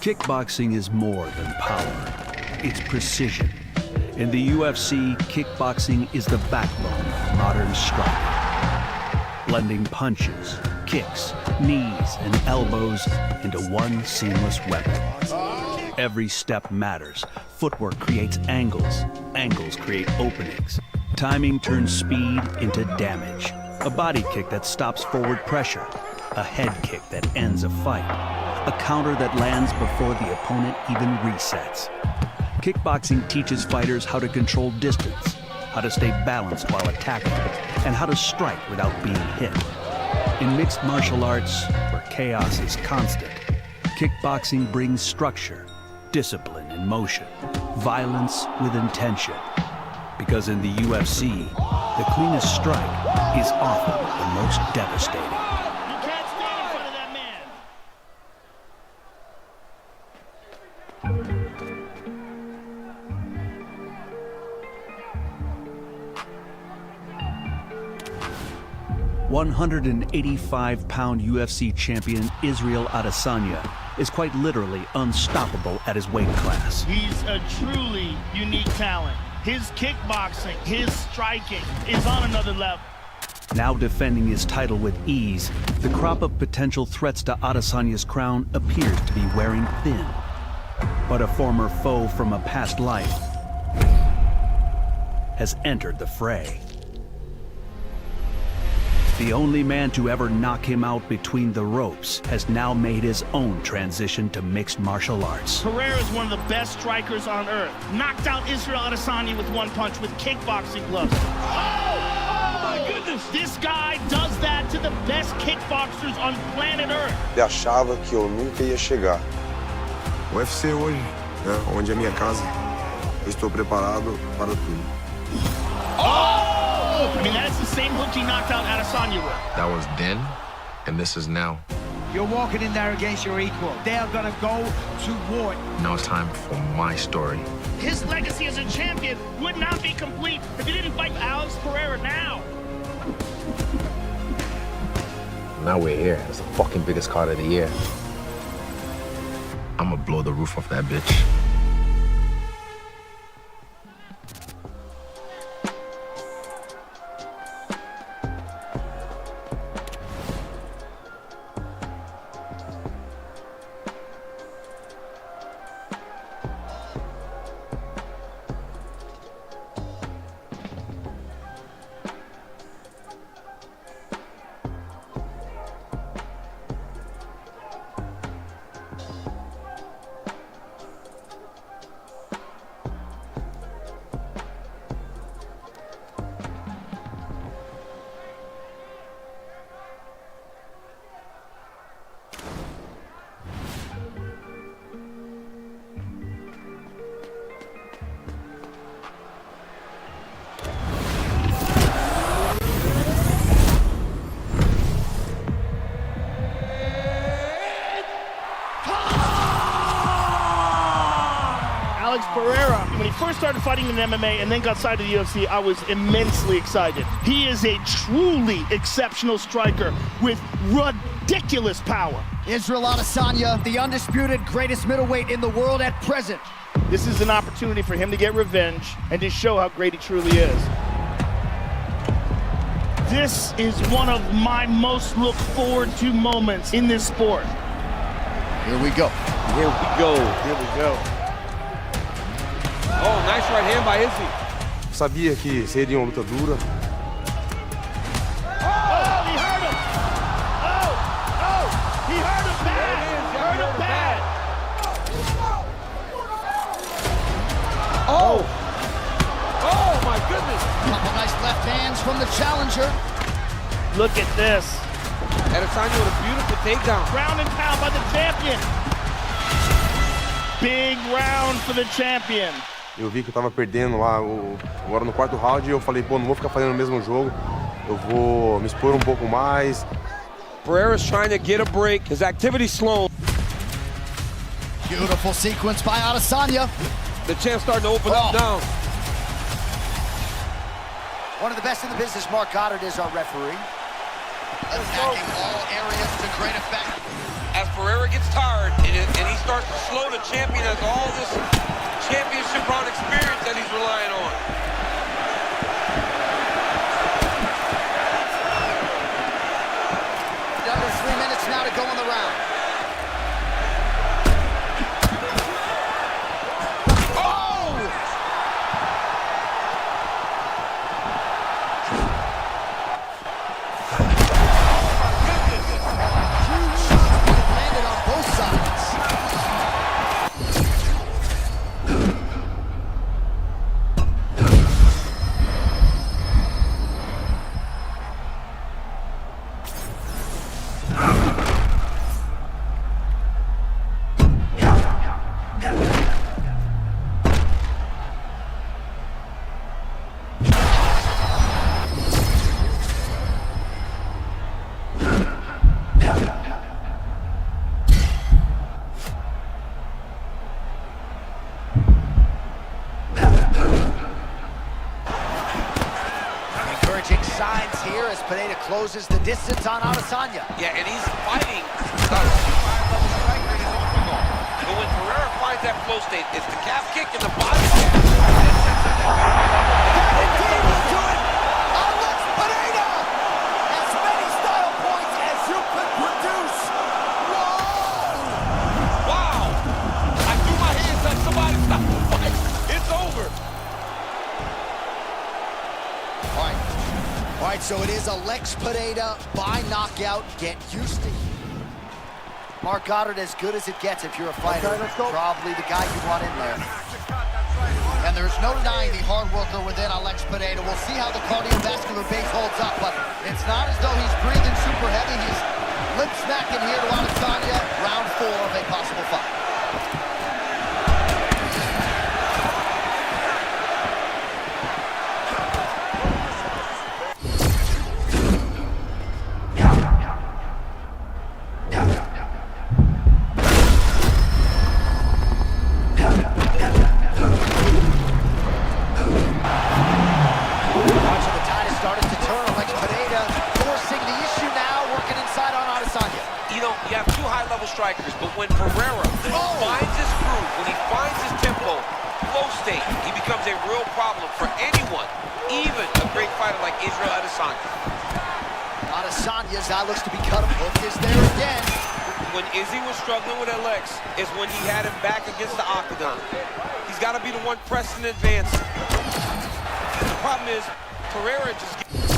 Kickboxing is more than power. It's precision. In the UFC, kickboxing is the backbone of modern striking. Blending punches, kicks, knees, and elbows into one seamless weapon. Every step matters. Footwork creates angles. Angles create openings. Timing turns speed into damage. A body kick that stops forward pressure. A head kick that ends a fight. A counter that lands before the opponent even resets. Kickboxing teaches fighters how to control distance, how to stay balanced while attacking, and how to strike without being hit. In mixed martial arts, where chaos is constant, kickboxing brings structure, discipline in motion, violence with intention. Because in the UFC, the cleanest strike is often the most devastating. 185-pound UFC champion Israel Adesanya is quite literally unstoppable at his weight class. He's a truly unique talent. His kickboxing, his striking is on another level. Now defending his title with ease, the crop of potential threats to Adesanya's crown appears to be wearing thin. But a former foe from a past life has entered the fray. The only man to ever knock him out between the ropes has now made his own transition to mixed martial arts. Pereira is one of the best strikers on earth. Knocked out Israel Adesanya with one punch with kickboxing gloves. Oh my goodness! This guy does that to the best kickboxers on planet Earth. Ele achava que eu nunca ia chegar. O UFC hoje, né, onde é minha casa, eu estou preparado para tudo. I mean, that's the same hook he knocked out Adesanya with. That was then, and this is now. You're walking in there against your equal. They are gonna go to war. Now it's time for my story. His legacy as a champion would not be complete if he didn't fight Alex Pereira now. Now we're here. It's the fucking biggest card of the year. I'm gonna blow the roof off that bitch. Alex Pereira, when he first started fighting in MMA and then got signed to the UFC, I was immensely excited. He is a truly exceptional striker with ridiculous power. Israel Adesanya, the undisputed greatest middleweight in the world at present. This is an opportunity for him to get revenge and to show how great he truly is. This is one of my most look forward to moments in this sport. Here we go. Here we go. Here we go. Oh, nice right hand by Izzy. Sabia que seria uma luta dura. Oh, he hurt him. Oh, he hurt him bad. He hurt him bad. Oh. Oh, my goodness. Couple nice left hands from the challenger. Look at this. Adesanya with a beautiful takedown. Ground and pound by the champion. Big round for the champion. Eu vi que eu tava perdendo lá agora no quarto round e eu falei, pô, não vou ficar fazendo o mesmo jogo. Eu vou me expor um pouco mais. Pereira's trying to get a break. His activity's slow. Beautiful sequence by Adesanya. The champ's starting to open up now. One of the best in the business, Mark Goddard, is our referee. Attacking all areas to great effect. As Pereira gets tired and he starts to slow, the champion has all this championship round experience that he's relying on. Under 3 minutes now to go in the round. Signs here as Pineda closes the distance on Adesanya. Yeah, and he's fighting a high-level striker in his overall. But when Pereira finds that flow state, it's the calf kick and the body kick. Alex Pineda! As many style points as you could produce. Whoa! Wow! I threw my hands up. Somebody stop the fight. It's over. All right, so it is Alex Pineda by knockout. Get used to it. Mark Goddard, as good as it gets if you're a fighter. Okay, probably the guy you want in there. And there's no denying the hard worker within Alex Pineda. We'll see how the cardiovascular base holds up, but it's not as though he's breathing super heavy. He's lip smacking here to Adesanya. Round 4 of a possible fight. Strikers, but when Pereira finds his groove, when he finds his tempo, flow state, he becomes a real problem for anyone, even a great fighter like Israel Adesanya. Adesanya's eye looks to be cut. Hook is there again. When Izzy was struggling with Alex, is when he had him back against the octagon. He's got to be the one pressing in advance. The problem is, Pereira just gets...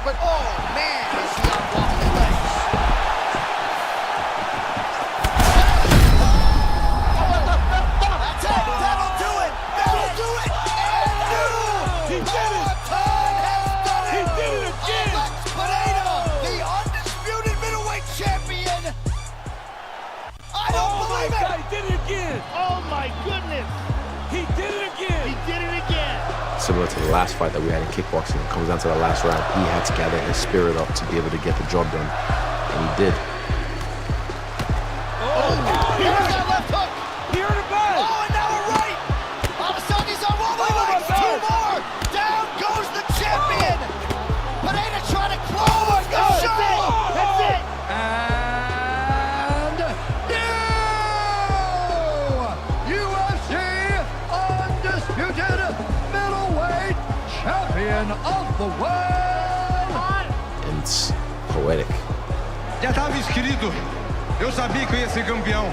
But oh man, is he on wobbly legs. That's it, that'll do it, that'll do it. And he did it. Has done it. He did it again. Alex Pineda, the undisputed middleweight champion. did it again. Oh my goodness. He did it again. He did it again. Similar to the last fight that we had in kickboxing, it comes down to the last round. He had to gather his spirit up to be able to get the job done, and he did. Here's that left hook. Here in the back. Oh, and now a right. Adesanya's on one leg. Two more. Down goes the champion. Pineda trying to close the show. That's it. And new UFC undisputed middleweight champion of the world. And it's poetic. Já estava escrito. Eu sabia que eu ia ser campeão.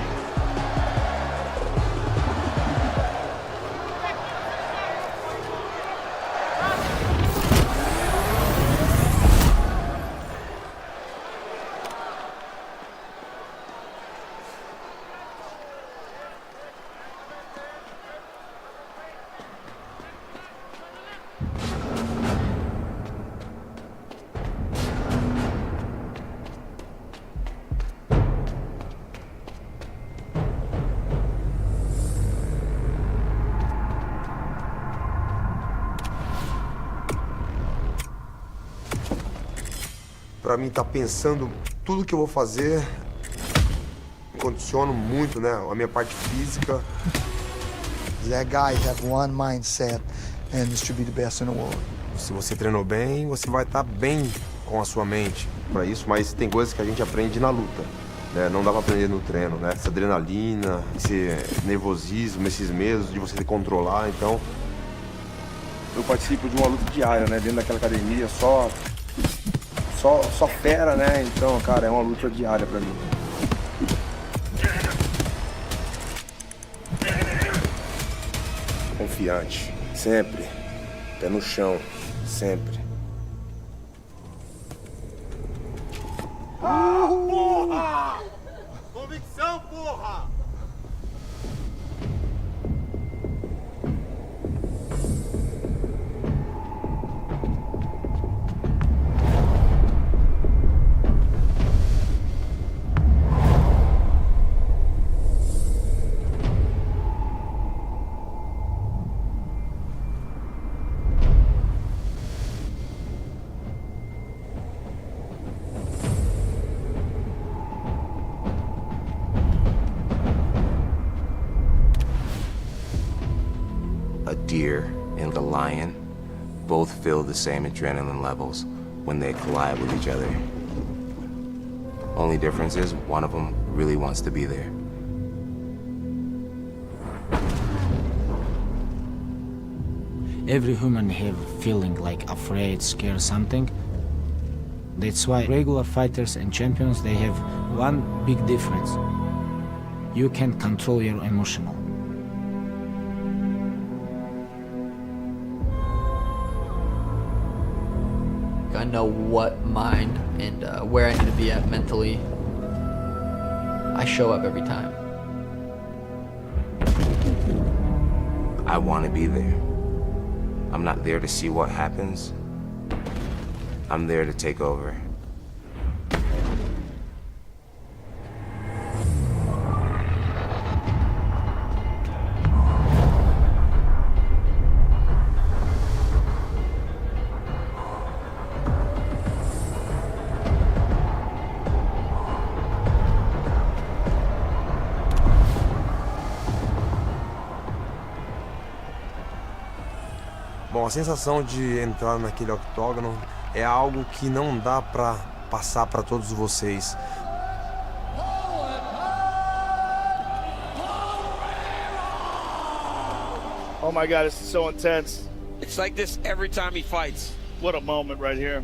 Pra mim, tá pensando tudo que eu vou fazer, condiciono muito, né? A minha parte física. That guy have one mindset, and this should be the best in the world. Se você treinou bem, você vai estar bem com a sua mente para isso, mas tem coisas que a gente aprende na luta, né? Não dá para aprender no treino, né? Essa adrenalina, esse nervosismo, esses medos de você se controlar, então... Eu participo de uma luta diária, né? Dentro daquela academia, só fera, né? Então, cara, é uma luta diária pra mim. Confiante, sempre. Pé no chão, sempre. Porra! Convicção, porra! A deer and a lion both feel the same adrenaline levels when they collide with each other. Only difference is one of them really wants to be there. Every human have feeling like afraid, scared, something. That's why regular fighters and champions, they have one big difference. You can control your emotional. I know what mind and where I need to be at mentally. I show up every time. I want to be there. I'm not there to see what happens. I'm there to take over. Bom, a sensação de entrar naquele octógono é algo que não dá pra passar pra todos vocês. Oh my God, this is so intense. It's like this every time he fights. What a moment right here.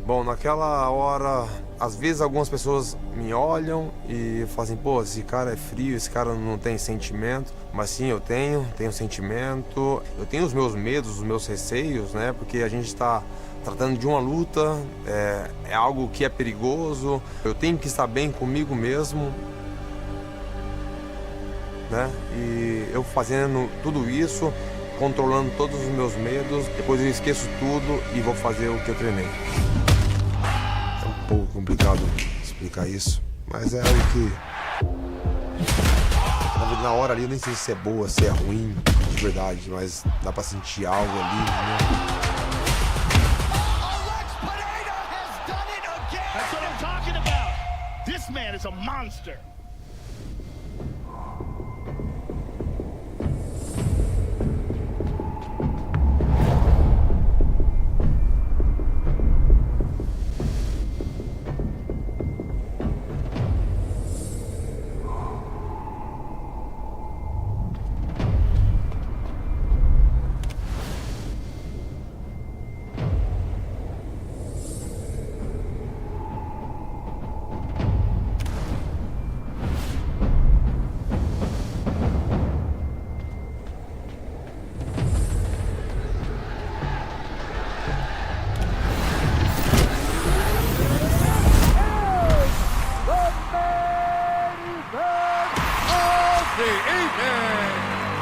Bom, naquela hora, às vezes algumas pessoas me olham e falam assim, pô, esse cara é frio, esse cara não tem sentimento. Mas sim, eu tenho sentimento, eu tenho os meus medos, os meus receios, né? Porque a gente está tratando de uma luta, é algo que é perigoso, eu tenho que estar bem comigo mesmo, né? E eu fazendo tudo isso, controlando todos os meus medos, depois eu esqueço tudo e vou fazer o que eu treinei. É um pouco complicado explicar isso, mas é algo que na hora ali eu nem sei se é boa, se é ruim, de verdade, mas dá pra sentir algo ali, né? That's what I'm talking about. This man is a monster.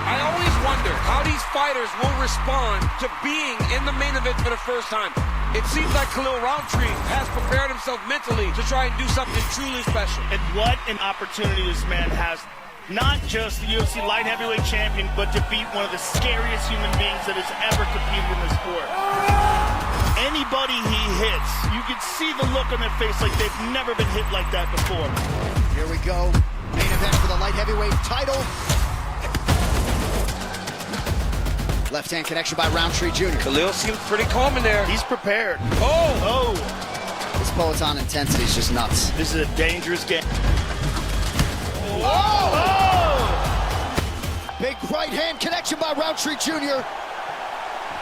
I always wonder how these fighters will respond to being in the main event for the first time. It seems like Khalil Roundtree has prepared himself mentally to try and do something truly special. And what an opportunity this man has. Not just the UFC light heavyweight champion, but to beat one of the scariest human beings that has ever competed in the sport. Anybody he hits, you can see the look on their face like they've never been hit like that before. Here we go. Main event for the light heavyweight title. Left-hand connection by Roundtree Jr. Khalil seems pretty calm in there. He's prepared. Oh! This Peloton intensity is just nuts. This is a dangerous game. Whoa! Oh! Big right-hand connection by Roundtree Jr.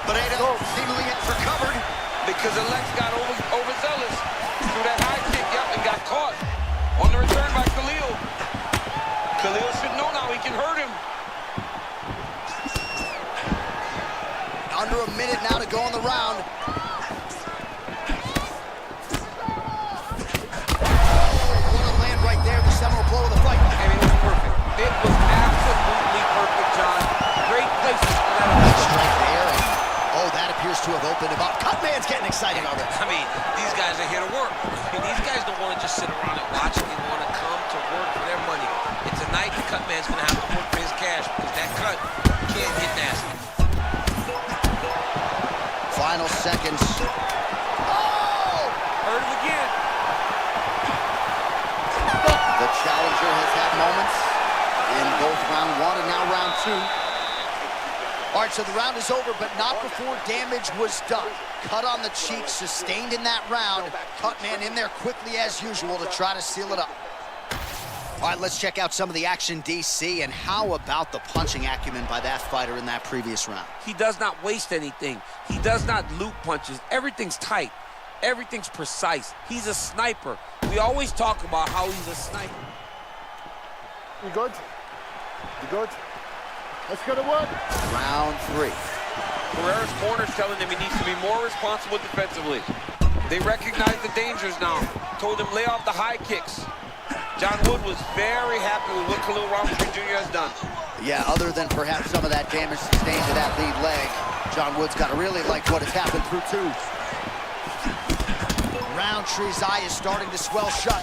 Pineda seemingly recovered. Because Alex got overzealous through that high kick, and got caught on the return by Khalil. Khalil should know now he can hurt him. Under a minute now to go on the round. What a land right there, the seminal blow of the fight. I mean, it was perfect. It was absolutely perfect, John. Great places for that. Strike there, and that appears to have opened him up. Cutman's getting excited already. I mean, these guys are here to work. I mean, these guys don't want to just sit around and watch. They want to come to work for their money. And tonight, the Cutman's going to have to work for his cash because that cut can't hit nasty. Final seconds. Heard it again. The challenger has had moments in both round one and now round two. All right, so the round is over, but not before damage was done. Cut on the cheek, sustained in that round. Cutman in there quickly as usual to try to seal it up. All right, let's check out some of the action, DC, and how about the punching acumen by that fighter in that previous round? He does not waste anything. He does not loop punches. Everything's tight. Everything's precise. He's a sniper. We always talk about how he's a sniper. You good? You good? Let's go to work. Round three. Pereira's corner's telling him he needs to be more responsible defensively. They recognize the dangers now. Told him lay off the high kicks. John Wood was very happy with what Khalil Roundtree Jr. has done. Yeah, other than perhaps some of that damage sustained to that lead leg, John Wood's got to really like what has happened through two. Roundtree's eye is starting to swell shut.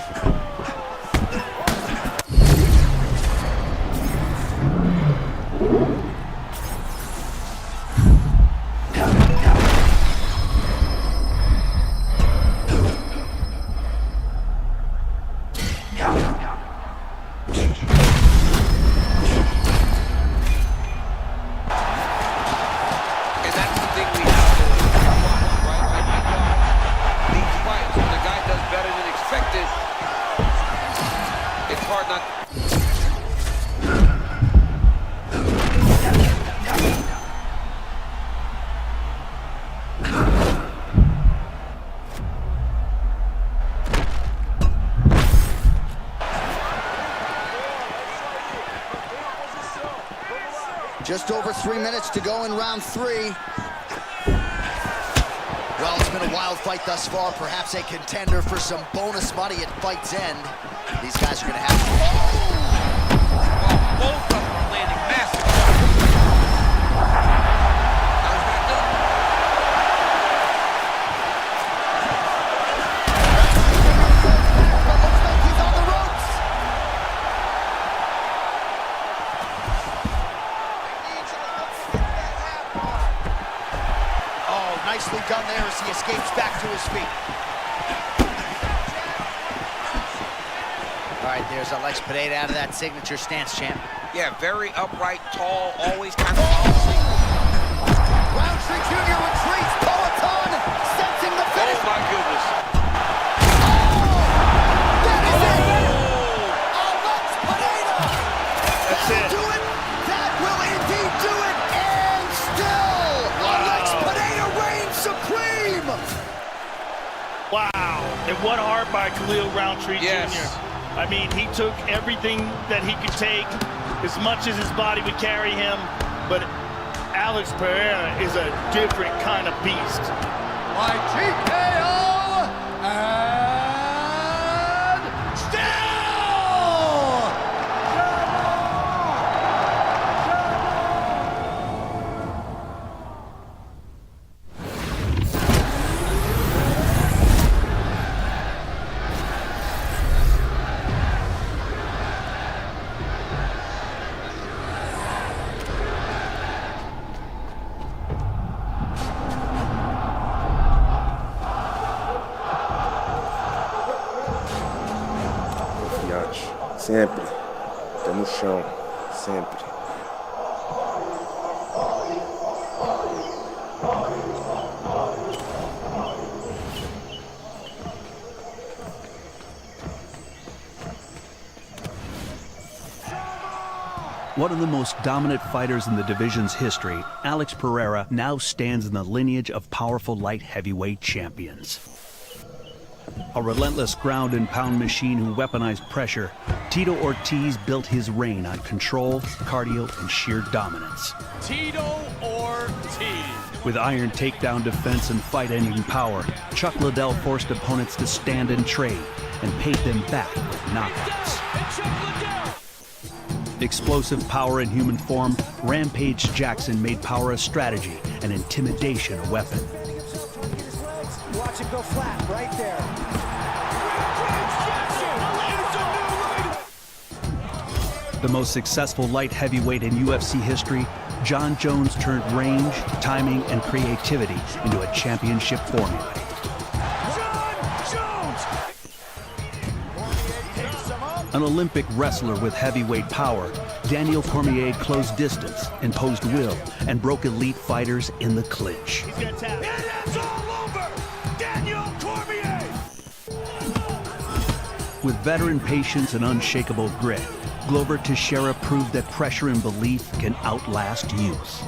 Just over 3 minutes to go in round three. Well, it's been a wild fight thus far. Perhaps a contender for some bonus money at fight's end. These guys are going to have to... Both of them are landing massive. Nicely done there as he escapes back to his feet. All right, there's Alex Pineda out of that signature stance, champ. Yeah, very upright, tall, always kind of bouncing. Roundtree Jr. retreats. Poetan sensing the finish. Oh, my goodness. That is it. Alex Pineda. That's it. Do it. That will indeed do it. And still, Alex Pineda reigns supreme. Wow. And what heart by Khalil Roundtree Jr. I mean, he took everything that he could take, as much as his body would carry him, but Alex Pereira is a different kind of beast. By TKO and still! Sempre. Pé no chão. Sempre. One of the most dominant fighters in the division's history, Alex Pereira now stands in the lineage of powerful light heavyweight champions. A relentless ground and pound machine who weaponized pressure, Tito Ortiz built his reign on control, cardio, and sheer dominance. Tito Ortiz. With iron takedown defense and fight-ending power, Chuck Liddell forced opponents to stand and trade and paid them back with knockouts. Explosive power in human form, Rampage Jackson made power a strategy and intimidation a weapon. Watch it go flat right there. The most successful light heavyweight in UFC history, John Jones turned range, timing, and creativity into a championship formula. An Olympic wrestler with heavyweight power, Daniel Cormier closed distance, imposed will, and broke elite fighters in the clinch. It is all over! Daniel Cormier! With veteran patience and unshakable grit, Glover Teixeira proved that pressure and belief can outlast youth.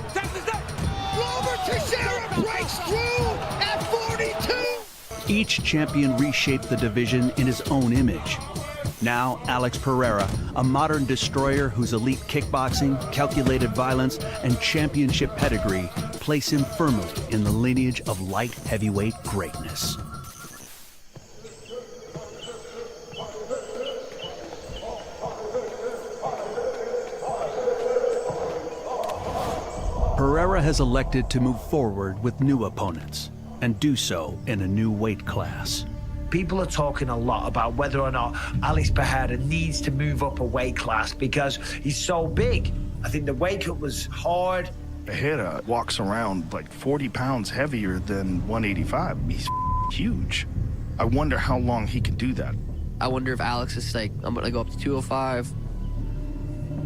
Glover Teixeira breaks through at 42! Each champion reshaped the division in his own image. Now, Alex Pereira, a modern destroyer whose elite kickboxing, calculated violence, and championship pedigree place him firmly in the lineage of light heavyweight greatness. Pereira has elected to move forward with new opponents, and do so in a new weight class. People are talking a lot about whether or not Alex Pereira needs to move up a weight class because he's so big. I think the weight cut was hard. Pereira walks around like 40 pounds heavier than 185. He's huge. I wonder how long he can do that. I wonder if Alex is like, I'm gonna go up to 205.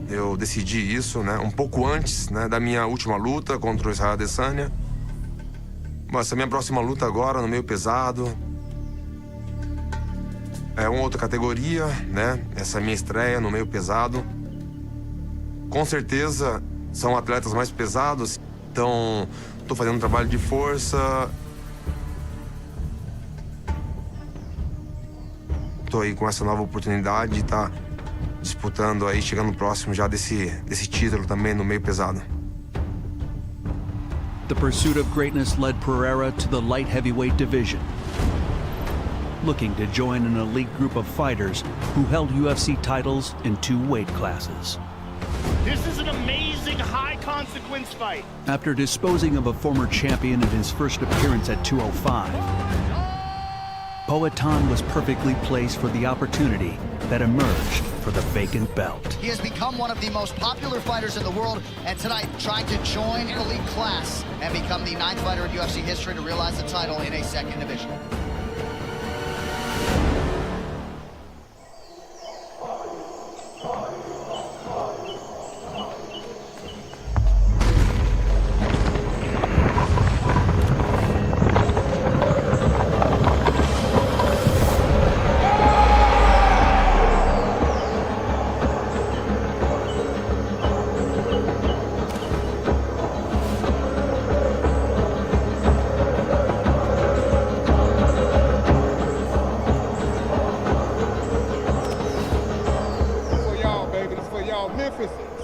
Eu decidi isso, né, um pouco antes, né, da minha última luta contra o Israel Adesanya. Mas a minha próxima luta agora no meio pesado é uma outra categoria, né? Essa minha estreia no meio pesado. Com certeza são atletas mais pesados, então tô fazendo um trabalho de força. Tô aí com essa nova oportunidade de estar disputando aí, chegando próximo já desse título também no meio pesado. The pursuit of greatness led Pereira to the light heavyweight division, looking to join an elite group of fighters who held UFC titles in 2 weight classes. This is an amazing high-consequence fight. After disposing of a former champion in his first appearance at 205, Poetan was perfectly placed for the opportunity that emerged for the vacant belt. He has become one of the most popular fighters in the world, and tonight trying to join an elite class and become the 9th fighter in UFC history to realize the title in a second division.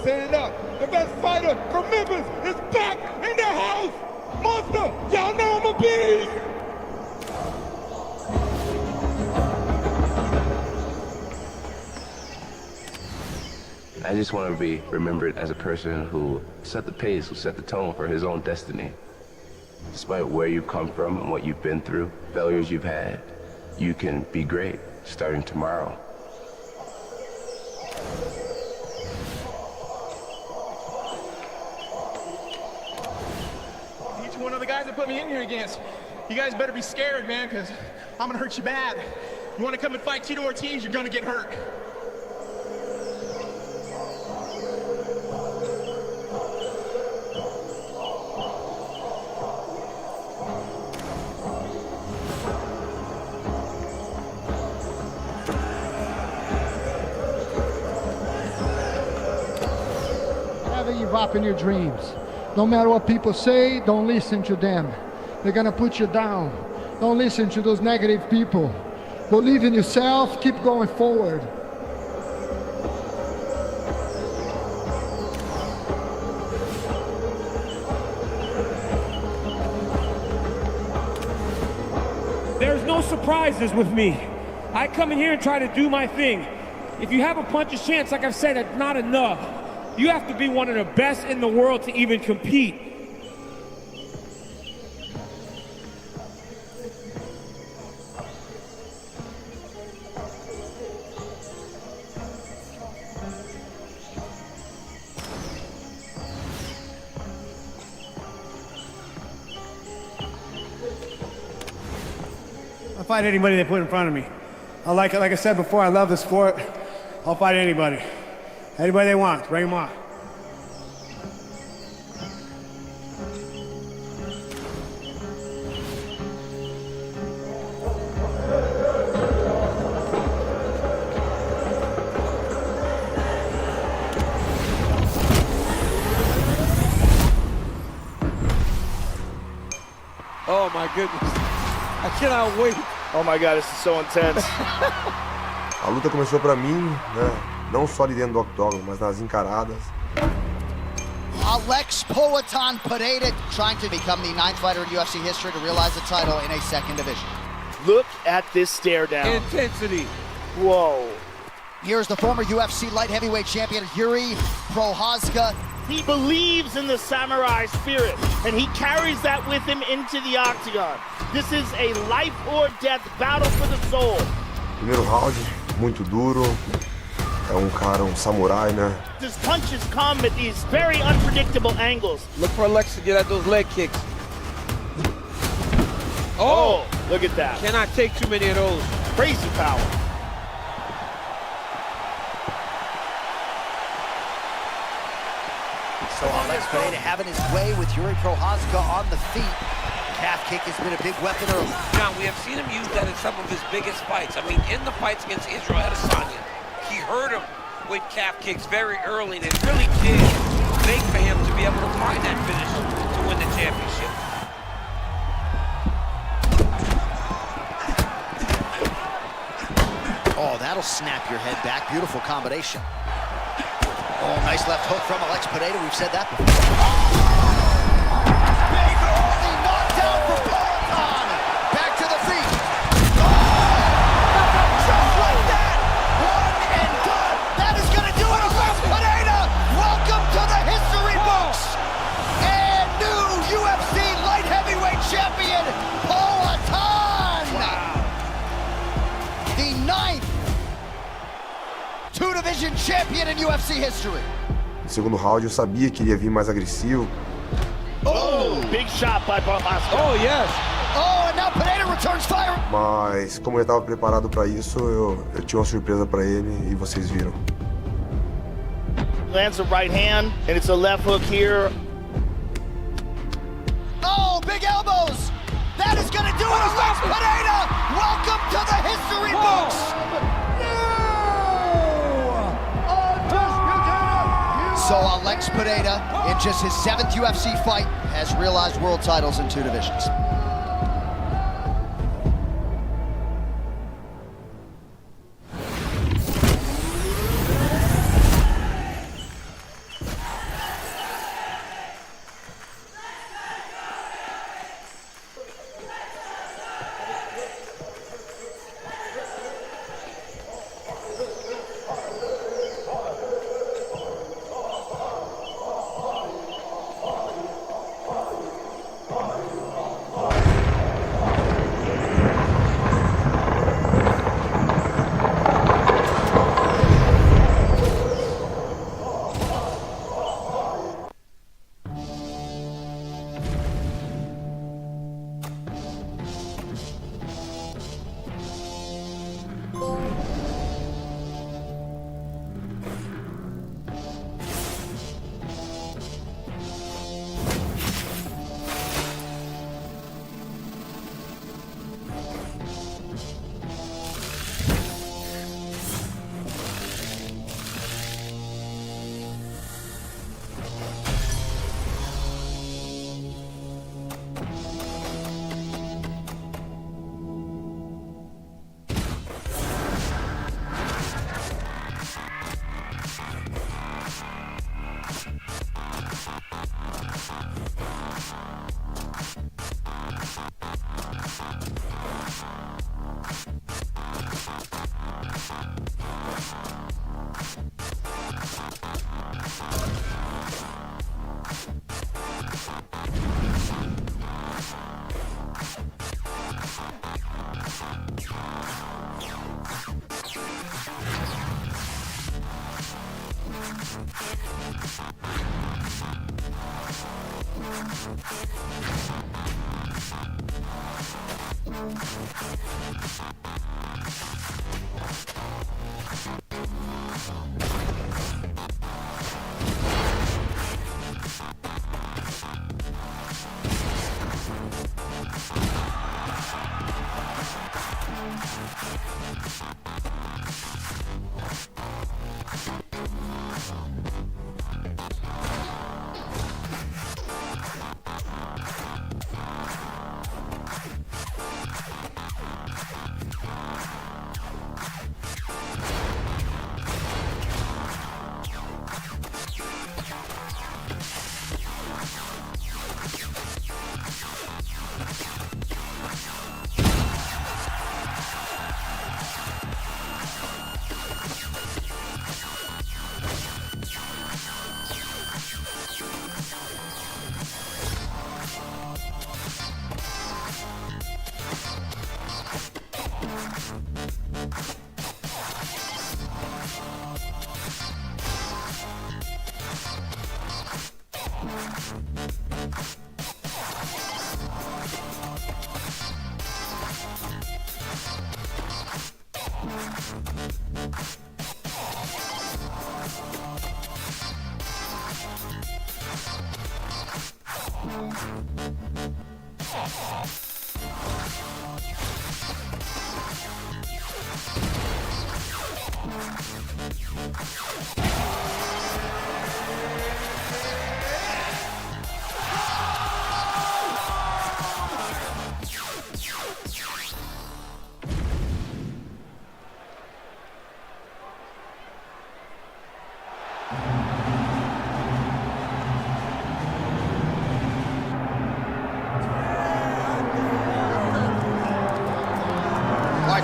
Set it up. The best fighter from Memphis is back in the house. Monster, y'all know I'm a beast. I just want to be remembered as a person who set the pace, who set the tone for his own destiny. Despite where you've come from and what you've been through, failures you've had, you can be great starting tomorrow. Each one of the guys that put me in here against, you guys better be scared, man, because I'm going to hurt you bad. You want to come and fight Tito Ortiz, you're going to get hurt. Give up in your dreams. No matter what people say, don't listen to them. They're gonna put you down. Don't listen to those negative people. Believe in yourself, keep going forward. There's no surprises with me. I come in here and try to do my thing. If you have a puncher's chance, like I've said, that's not enough. You have to be one of the best in the world to even compete. I'll fight anybody they put in front of me. Like I said before, I love the sport. I'll fight anybody. Anybody they want, bring them on. Oh my goodness. I cannot wait. Oh my God, this is so intense. A luta começou pra mim, né? Não só ali dentro do octógono, mas nas encaradas. Alex Poatan Pereira trying to become the 9th fighter in UFC history to realize the title in a second division. Look at this stare down. Intensity. Whoa. Here's the former UFC light heavyweight champion, Yuri Prochazka. He believes in the samurai spirit, and he carries that with him into the octagon. This is a life or death battle for the soul. Primeiro round, muito duro. É cara, samurai, né? His punches come at these very unpredictable angles. Look for Alex to get at those leg kicks. Oh, look at that. Cannot take too many of those. Crazy power. So Alex Pereira having his way with Yuri Prochazka on the feet. Calf kick has been a big weapon early. John, we have seen him use that in some of his biggest fights. I mean, in the fights against Israel Adesanya, he hurt him with calf kicks very early, and it really did make for him to be able to find that finish to win the championship. Oh, that'll snap your head back. Beautiful combination. Oh, nice left hook from Alex Pereira. We've said that before. Big early knockdown for Poatan. Back to the feet. Just like that. One and done. That is going to do it. Alex Pereira. Welcome to the history books. And new UFC light heavyweight champion, Poatan. Wow. The 9th UFC history. No segundo round eu sabia que iria vir mais agressivo. Oh, big shot by Oscar. Oh, yes. Oh, and now Pineda returns fire. Mas como eu estava preparado para isso, eu tinha uma surpresa para ele e vocês viram. Lands a right hand, and it's a left hook here. Oh, big elbows. That is going to do it. Alex Pineda, welcome to the history books. So Alex Pineda, in just his 7th UFC fight, has realized world titles in 2 divisions.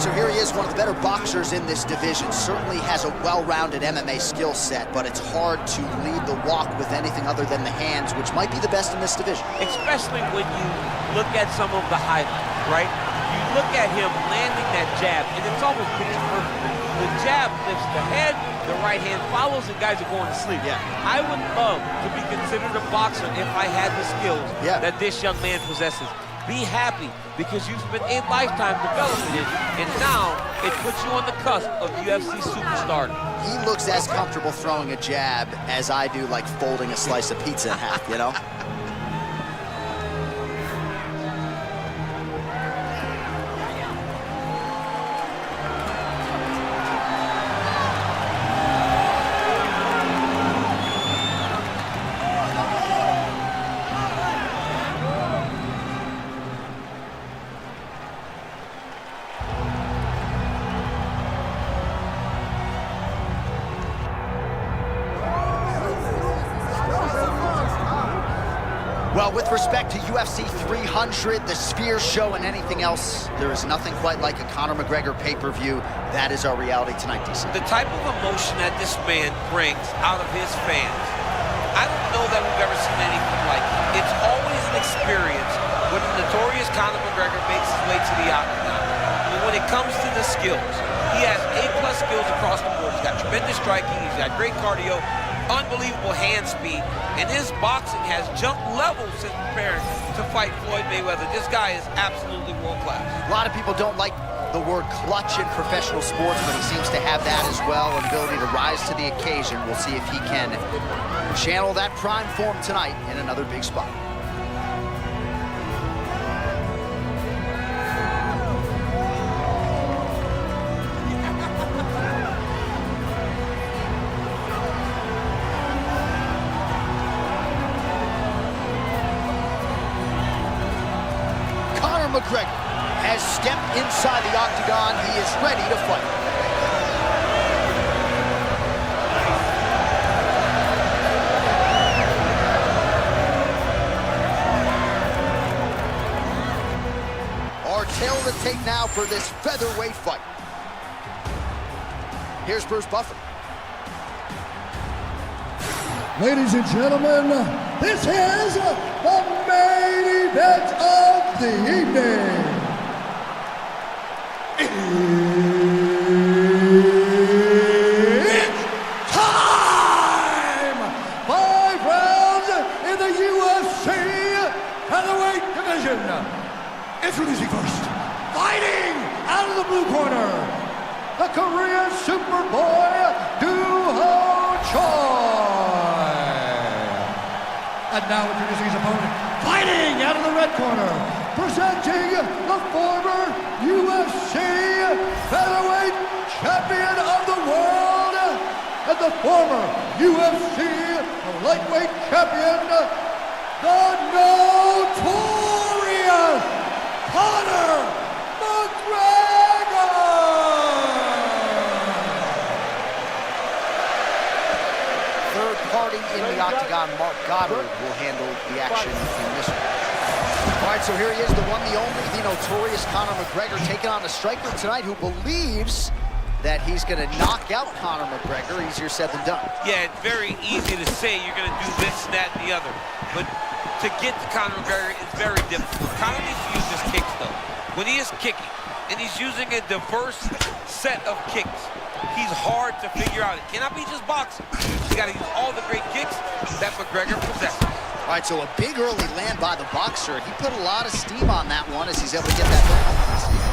So here he is, one of the better boxers in this division. Certainly has a well-rounded MMA skill set, but it's hard to lead the walk with anything other than the hands, which might be the best in this division. Especially when you look at some of the highlights, right? You look at him landing that jab, and it's almost picture perfect. The jab lifts the head, the right hand follows, and guys are going to sleep. Yeah. I would love to be considered a boxer if I had the skills that this young man possesses. Be happy because you've spent a lifetime developing it, and now it puts you on the cusp of UFC superstardom. He looks as comfortable throwing a jab as I do, like folding a slice of pizza in half, you know? Well, with respect to UFC 300, the Spear Show, and anything else, there is nothing quite like a Conor McGregor pay-per-view. That is our reality tonight, DC. The type of emotion that this man brings out of his fans, I don't know that we've ever seen anything like it. It's always an experience when the notorious Conor McGregor makes his way to the octagon. But when it comes to the skills, he has A+ skills across the board. He's got tremendous striking, he's got great cardio, unbelievable hand speed, and his boxing has jumped levels since preparing to fight Floyd Mayweather. This guy is absolutely world-class. A lot of people don't like the word clutch in professional sports, but he seems to have that as well, an ability to rise to the occasion. We'll see if he can channel that prime form tonight in another big spot. McGregor has stepped inside the octagon. He is ready to fight. Our tale to take now for this featherweight fight. Here's Bruce Buffer. Ladies and gentlemen, this is the main event of the evening. It's time! 5 rounds in the UFC featherweight division. Introducing first, fighting out of the blue corner, the Korean Superboy, Doo-Ho Choi. And now introducing his opponent, fighting out of the red corner, presenting the former UFC featherweight champion of the world and the former UFC lightweight champion, the notorious Conor McGregor! Third party in the octagon, Mark Goddard, will handle the action in this one. All right, so here he is, the one, the only, the notorious Conor McGregor, taking on a striker tonight who believes that he's going to knock out Conor McGregor. Easier said than done. Yeah, it's very easy to say you're going to do this, that, and the other. But to get to Conor McGregor is very difficult. Conor needs to use his kicks, though. When he is kicking, and he's using a diverse set of kicks, he's hard to figure out. It cannot be just boxing. You got to use all the great kicks that McGregor possesses. All right, so a big early land by the boxer. He put a lot of steam on that one as he's able to get that back.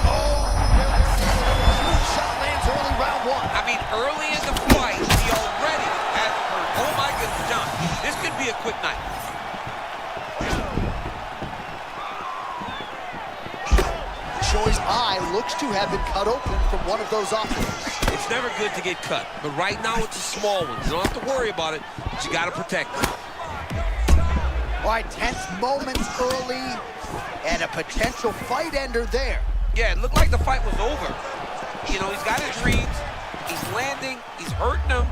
Oh, huge shot lands early round one. I mean, early in the fight, he already has hurt. Oh my goodness, John. This could be a quick night. Choi's eye looks to have been cut open from one of those offenses. It's never good to get cut, but right now it's a small one. You don't have to worry about it, but you got to protect it. All right, tense moments early, and a potential fight ender there. Yeah, it looked like the fight was over. You know, he's got his reads, he's landing, he's hurting him,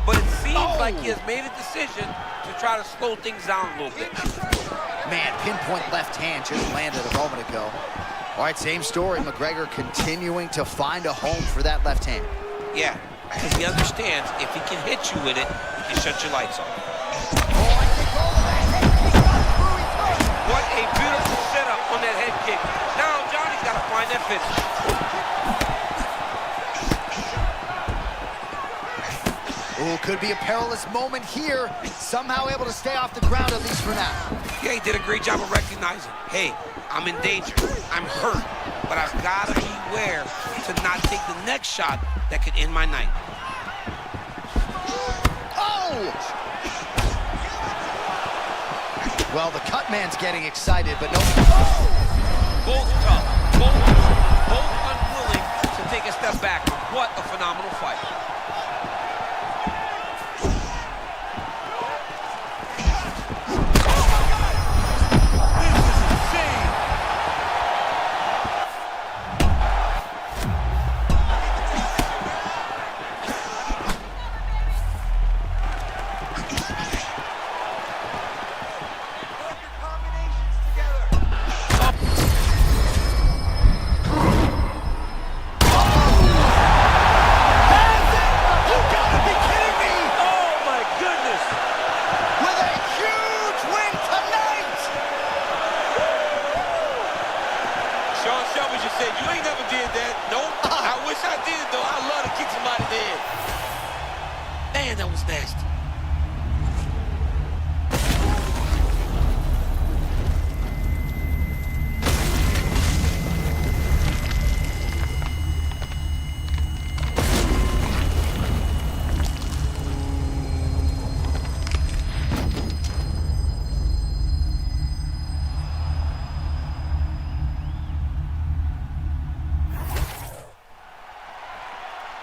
but it seems like he has made a decision to try to slow things down a little bit. Man, pinpoint left hand just landed a moment ago. All right, same story. McGregor continuing to find a home for that left hand. Yeah, because he understands if he can hit you with it, he can shut your lights off. What a beautiful setup on that head kick. Now Johnny's got to find that finish. Ooh, could be a perilous moment here. Somehow able to stay off the ground, at least for now. Yeah, he did a great job of recognizing, hey, I'm in danger, I'm hurt, but I've got to beware to not take the next shot that could end my night. Oh! Well, the cut man's getting excited, but no... Oh! Both tough, both unwilling to take a step back. What a phenomenal fight.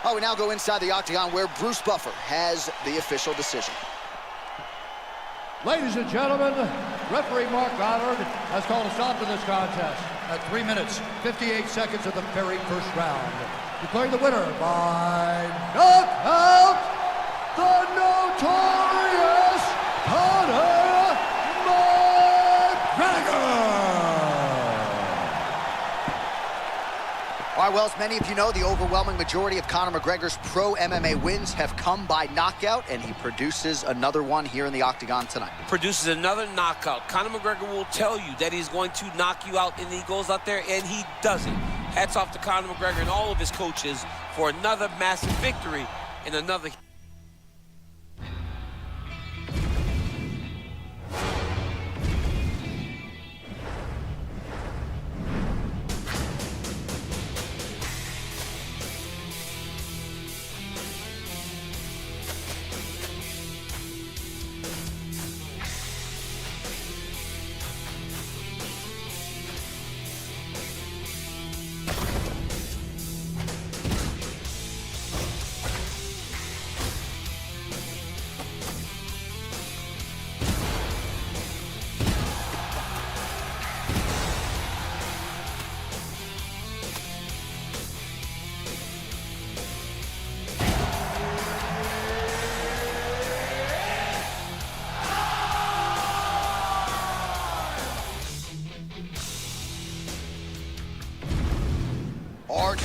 Oh, we now go inside the octagon where Bruce Buffer has the official decision. Ladies and gentlemen, referee Mark Goddard has called a stop to this contest at 3 minutes, 58 seconds of the very first round. Declaring the winner by knockout, the notorious Conor McGregor! All right, well, as many of you know, the overwhelming majority of Conor McGregor's pro MMA wins have come by knockout, and he produces another one here in the octagon tonight. Produces another knockout. Conor McGregor will tell you that he's going to knock you out, and he goes out there and he does it. Hats off to Conor McGregor and all of his coaches for another massive victory and another...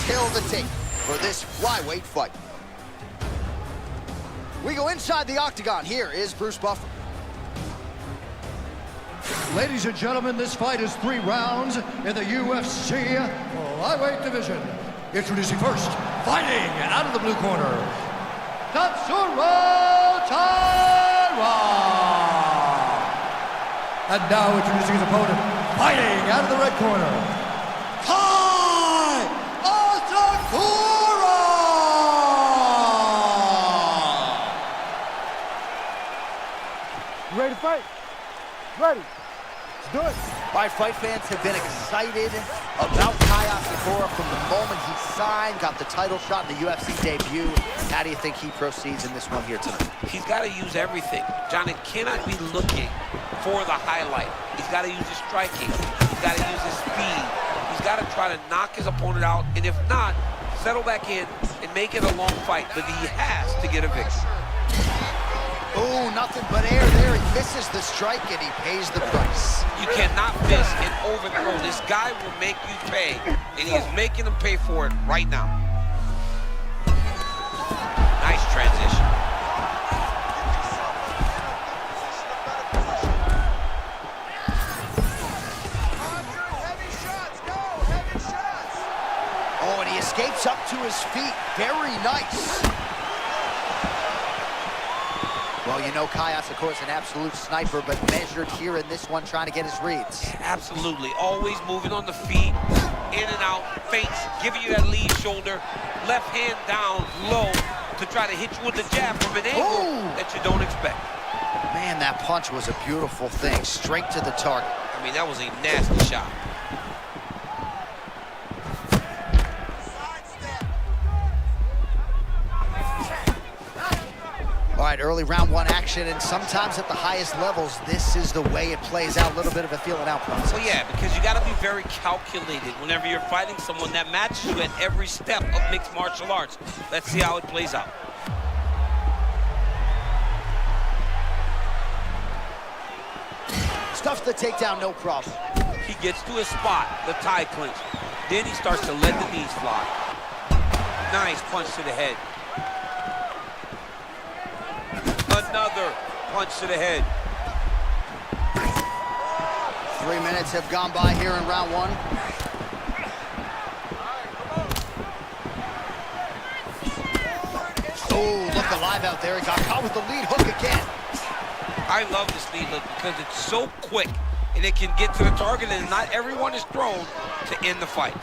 Till the tape for this flyweight fight. We go inside the octagon. Here is Bruce Buffer. Ladies and gentlemen, this fight is 3 rounds in the UFC flyweight division. Introducing first, fighting out of the blue corner, Tatsuro Taira. And now introducing his opponent, fighting out of the red corner, Ready to fight? Ready. Let's do it. My fight fans have been excited about Kai Asakura from the moment he signed, got the title shot in the UFC debut. How do you think he proceeds in this one here tonight? He's got to use everything. Johnny cannot be looking for the highlight. He's got to use his striking. He's got to use his speed. He's got to try to knock his opponent out, and if not, settle back in and make it a long fight. But he has to get a victory. Ooh, nothing but air there. He misses the strike and he pays the price. You cannot miss and overthrow. This guy will make you pay, and he is making them pay for it right now. Nice transition. Oh, and he escapes up to his feet. Very nice. Well, you know Kayas, of course, an absolute sniper, but measured here in this one, trying to get his reads. Absolutely. Always moving on the feet, in and out, feints, giving you that lead shoulder, left hand down low to try to hit you with the jab from an angle that you don't expect. Man, that punch was a beautiful thing, straight to the target. I mean, that was a nasty shot. All right, early round one action, and sometimes at the highest levels, this is the way it plays out, a little bit of a feeling out process. Well, yeah, because you got to be very calculated whenever you're fighting someone that matches you at every step of mixed martial arts. Let's see how it plays out. Stuffs the takedown, no problem. He gets to his spot, the tie clinch. Then he starts to let the knees fly. Nice punch to the head. Another punch to the head. 3 minutes have gone by here in round one. Oh, look alive out there. He got caught with the lead hook again. I love this lead hook because it's so quick and it can get to the target, and not everyone is thrown to end the fight.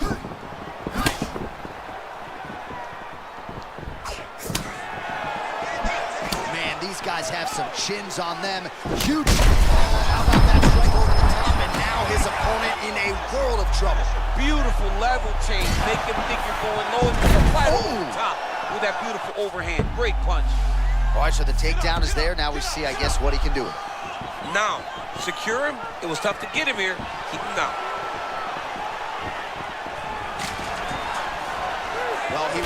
These guys have some chins on them. Huge. How about that strike over the top? And now his opponent in a world of trouble. Beautiful level change. Make him think you're going low and you apply over the top with that beautiful overhand. Great punch. All right, so the takedown is there. Now we see, I guess, what he can do. Now, secure him. It was tough to get him here. Keep him down. Well, he...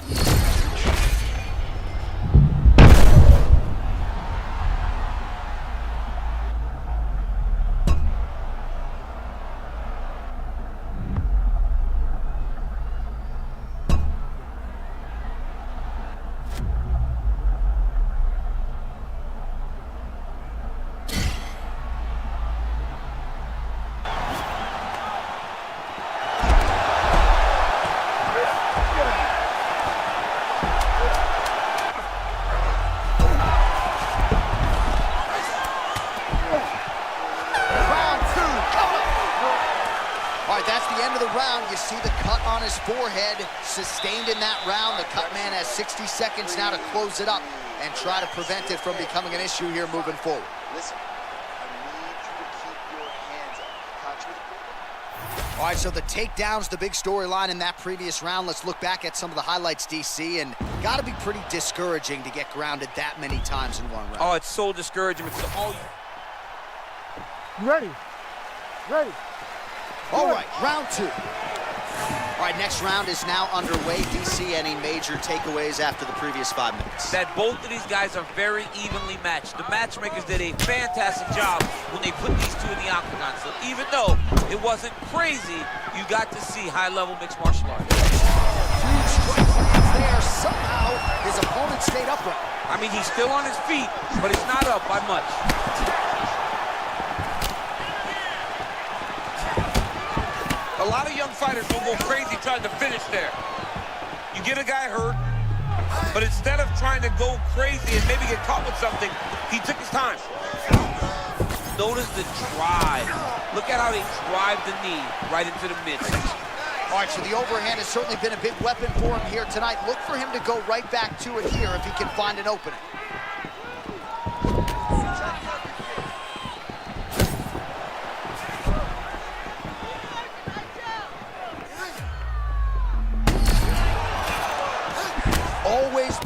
You see the cut on his forehead, sustained in that round. The cut man has 60 seconds now to close it up and try to prevent it from becoming an issue here moving forward. Listen, I need you to keep your hands up. All right, so the takedown's the big storyline in that previous round. Let's look back at some of the highlights, DC, and got to be pretty discouraging to get grounded that many times in one round. Oh, it's so discouraging. It's all... You ready? Ready. All right, round two. All right, next round is now underway. DC, any major takeaways after the previous 5 minutes? That both of these guys are very evenly matched. The matchmakers did a fantastic job when they put these two in the octagon. So even though it wasn't crazy, you got to see high-level mixed martial arts. Huge strike lands there. Somehow, his opponent stayed upright. I mean, he's still on his feet, but he's not up by much. A lot of young fighters will go crazy trying to finish there. You get a guy hurt, but instead of trying to go crazy and maybe get caught with something, he took his time. Notice the drive. Look at how they drive the knee right into the midsection. All right, so the overhand has certainly been a big weapon for him here tonight. Look for him to go right back to it here if he can find an opening. Always.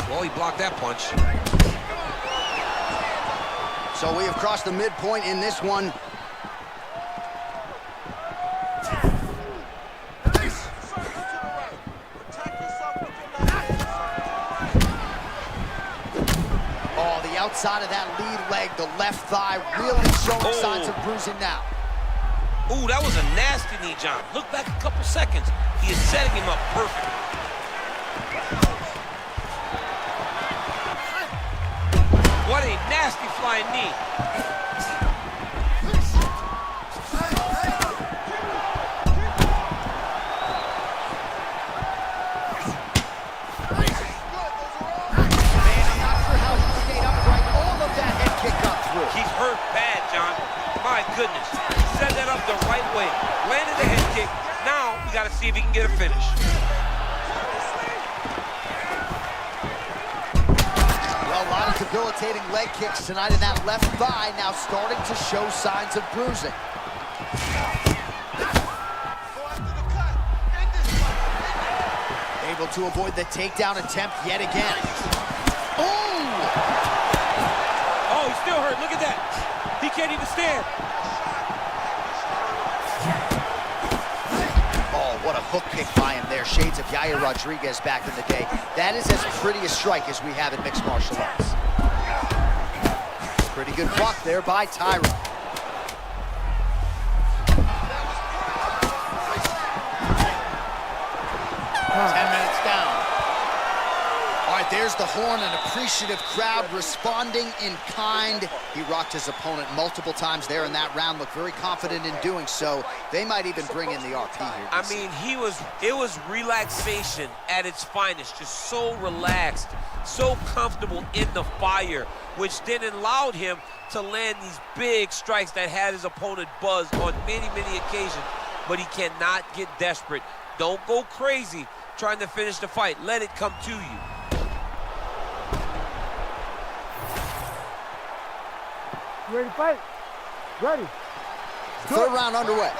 Well, he blocked that punch. So we have crossed the midpoint in this one. outside of that lead leg, the left thigh really showing signs of bruising now. Ooh, that was a nasty knee, John. Look back a couple seconds. He is setting him up perfectly. What a nasty flying knee. He's hurt bad, John. My goodness. Set that up the right way. Landed the head kick. Now we got to see if he can get a finish. Well, a lot of debilitating leg kicks tonight in that left thigh, now starting to show signs of bruising. Able to avoid the takedown attempt yet again. Oh, he's still hurt. Look at that. He can't even stand. Oh, what a hook kick by him there. Shades of Yair Rodriguez back in the day. That is as pretty a strike as we have in mixed martial arts. Pretty good block there by Tyron. 10 minutes down. All right, there's the horn, an appreciative crowd responding in kind. He rocked his opponent multiple times there in that round, looked very confident in doing so. They might even bring in the RP here. I mean, it was relaxation at its finest, just so relaxed, so comfortable in the fire, which then allowed him to land these big strikes that had his opponent buzzed on many, many occasions. But he cannot get desperate. Don't go crazy trying to finish the fight. Let it come to you. You ready to fight? Ready. Third round underway.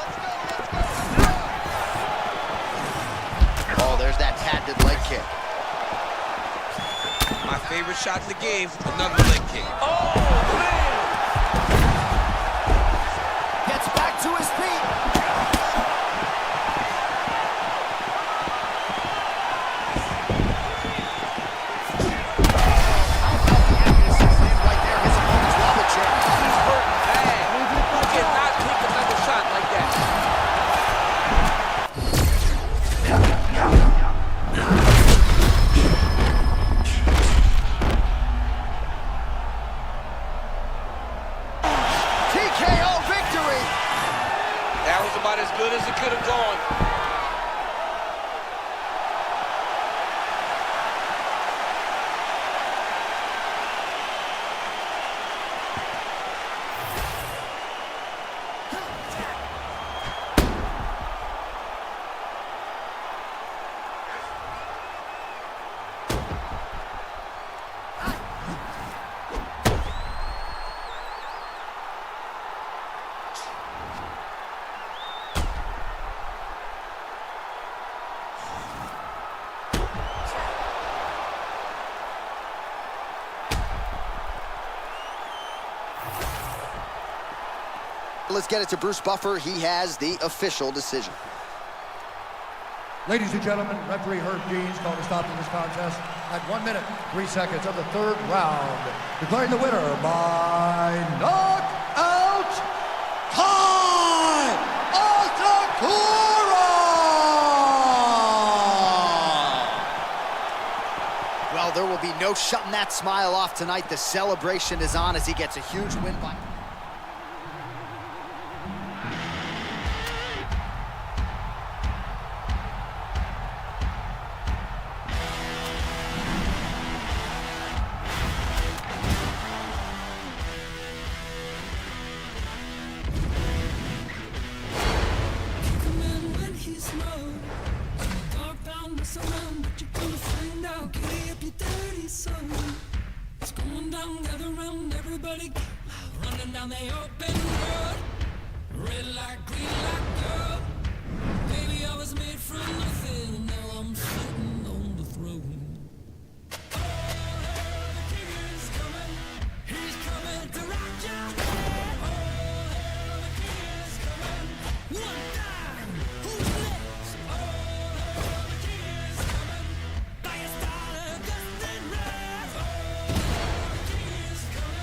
Oh, there's that patented leg kick. My favorite shot in the game, another leg kick. Oh, man! Gets back to his feet. About as good as it could have gone. Let's get it to Bruce Buffer. He has the official decision. Ladies and gentlemen, referee Herb Deans called a stop to this contest at 1 minute, 3 seconds of the third round. Declaring the winner by knockout, Kai Asakura! Well, there will be no shutting that smile off tonight. The celebration is on as he gets a huge win by... It's going down, gather round, everybody running down the open road. Red light, green light, go. Baby, I was made from nothing, now I'm sitting on the throne. Oh, hell, the king is coming. He's coming to rock your head. Oh, hell, the king is coming. One time, who's next? Oh, hell, the king is coming. By a star, dusted red. Oh, the king is coming.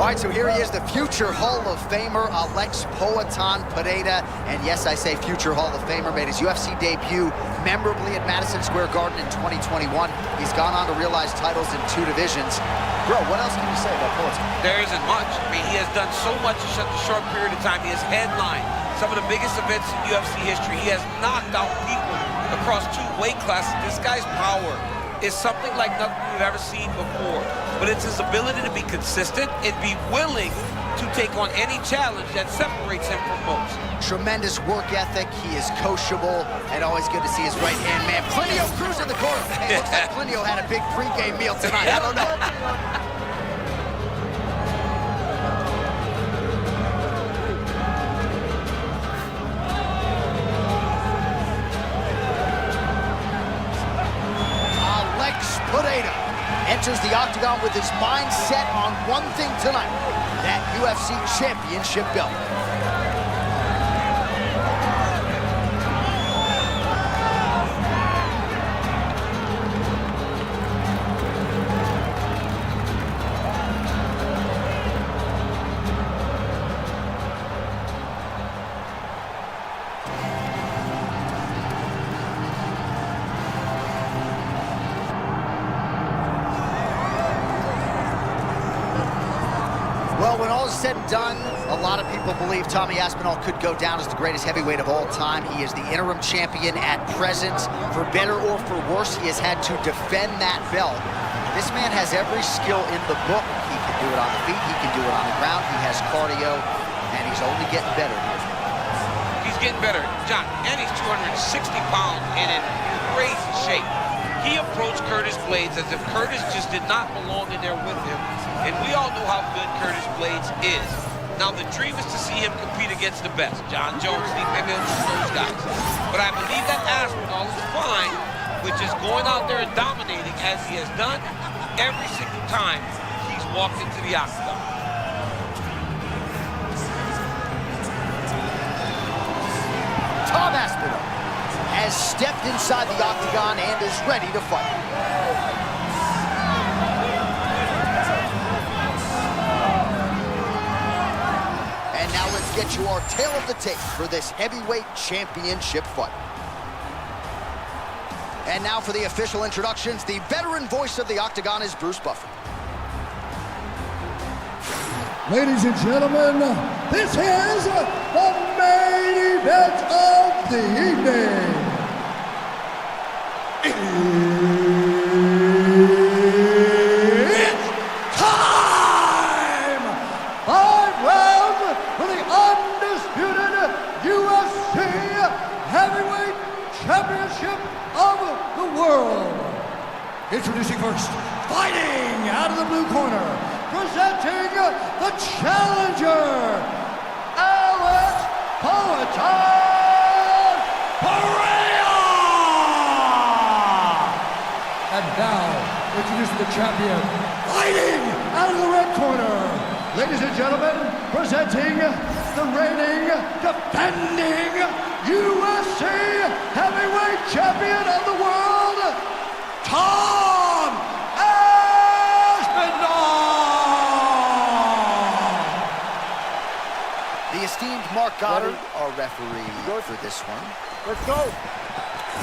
All right, so here he is, the future Hall of Famer, Alex Poatan Pereira. And yes, I say future Hall of Famer, made his UFC debut memorably at Madison Square Garden in 2021. He's gone on to realize titles in 2 divisions. Bro, what else can you say about Poatan? There isn't much. I mean, he has done so much in such a short period of time. He has headlined some of the biggest events in UFC history. He has knocked out people across 2 weight classes. This guy's power is something like nothing we've ever seen before. But it's his ability to be consistent and be willing to take on any challenge that separates him from most. Tremendous work ethic. He is coachable, and always good to see his right-hand man. Plinio Cruz in the corner. Hey, looks like Plinio had a big pregame meal tonight. I don't know. Pereira enters the octagon with his mind set on one thing tonight, that UFC championship belt. Well, when all is said and done, a lot of people believe Tommy Aspinall could go down as the greatest heavyweight of all time. He is the interim champion at present. For better or for worse, he has had to defend that belt. This man has every skill in the book. He can do it on the feet, he can do it on the ground, he has cardio, and he's only getting better here. He's getting better, John, and he's 260 pounds and in crazy shape. He approached Curtis Blades as if Curtis just did not belong in there with him. And we all know how good Curtis Blades is. Now, the dream is to see him compete against the best. John Jones, Steve Emil, those guys. But I believe that Aspinall is fine with just going out there and dominating as he has done every single time he's walked into the octagon. Tom Aspinall has stepped inside the octagon and is ready to fight. And now let's get you our tale of the tape for this heavyweight championship fight. And now for the official introductions, the veteran voice of the octagon is Bruce Buffer. Ladies and gentlemen, this is the main event of the evening. It's time! 5 rounds for the undisputed UFC Heavyweight Championship of the world. Introducing first, fighting out of the blue corner, presenting the challenger, Alex Poatan Pereira! And now, introducing the champion, fighting out of the red corner, ladies and gentlemen, presenting the reigning, defending UFC Heavyweight Champion of the world, Tom Aspinall! The esteemed Mark Goddard, our referee for this one. Let's go.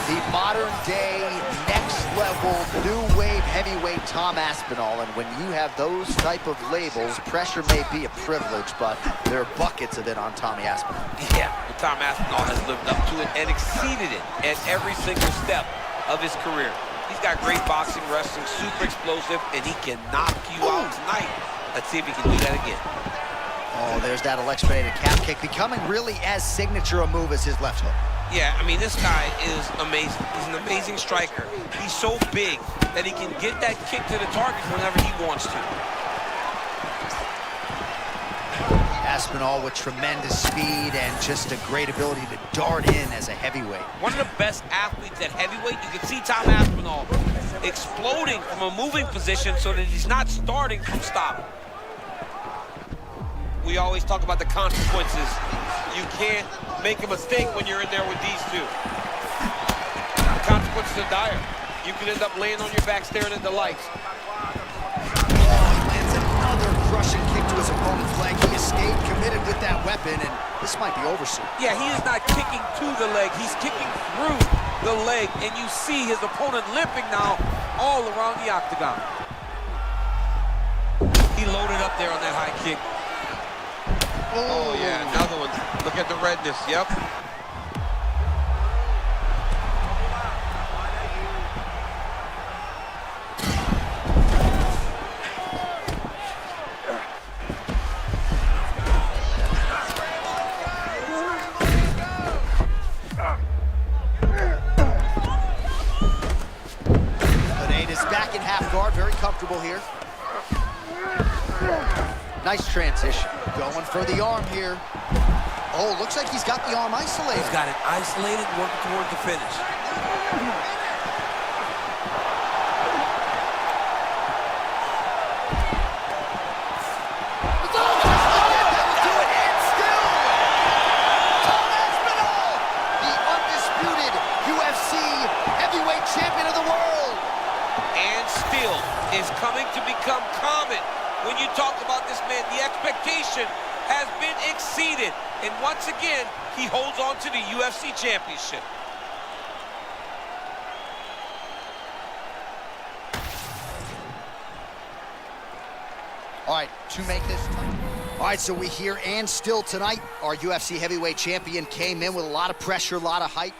The modern-day, next-level, new wave heavyweight Tom Aspinall. And when you have those type of labels, pressure may be a privilege, but there are buckets of it on Tommy Aspinall. Yeah, but Tom Aspinall has lived up to it and exceeded it at every single step of his career. He's got great boxing, wrestling, super explosive, and he can knock you out tonight. Let's see if he can do that again. Oh, there's that Alex Pereira calf kick, becoming really as signature a move as his left hook. Yeah, I mean, this guy is amazing. He's an amazing striker. He's so big that he can get that kick to the target whenever he wants to. Aspinall with tremendous speed and just a great ability to dart in as a heavyweight. One of the best athletes at heavyweight. You can see Tom Aspinall exploding from a moving position so that he's not starting from stop. We always talk about the consequences. You can't make a mistake when you're in there with these two. The consequences are dire. You could end up laying on your back staring at the lights. Oh, lands another crushing kick to his his opponent's leg. He escaped, committed with that weapon, and this might be over soon. Yeah, he is not kicking to the leg. He's kicking through the leg, and you see his opponent limping now all around the octagon. He loaded up there on that high kick. Oh, yeah, another one. Look at the redness, yep. Back in half guard, very comfortable here. Nice transition. Going for the arm here. Oh, looks like he's got the arm isolated. He's got it isolated, working toward the finish. Champion of the world, and still is coming to become common when you talk about this man. The expectation has been exceeded, and once again he holds on to the UFC championship. All right, to make this all right, so we hear and still tonight our UFC heavyweight champion came in with a lot of pressure, a lot of hype.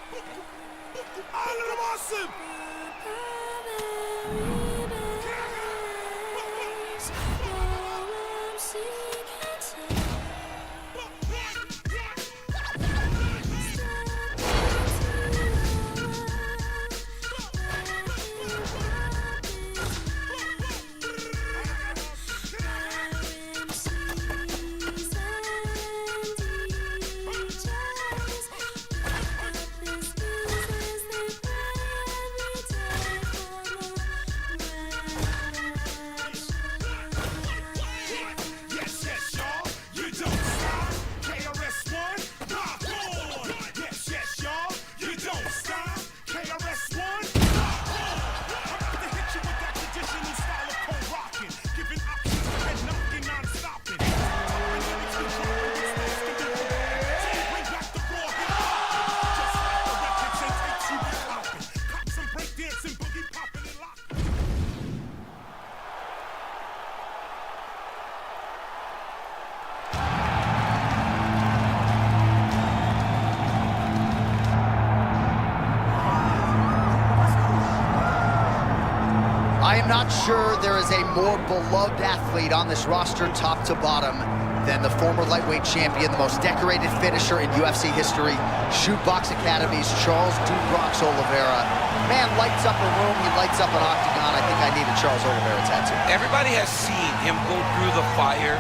I am not sure there is a more beloved athlete on this roster, top to bottom, than the former lightweight champion, the most decorated finisher in UFC history, Shoot Box Academy's Charles Dubrox Oliveira. Man lights up a room, he lights up an octagon. I think I need a Charles Oliveira tattoo. Everybody has seen him go through the fire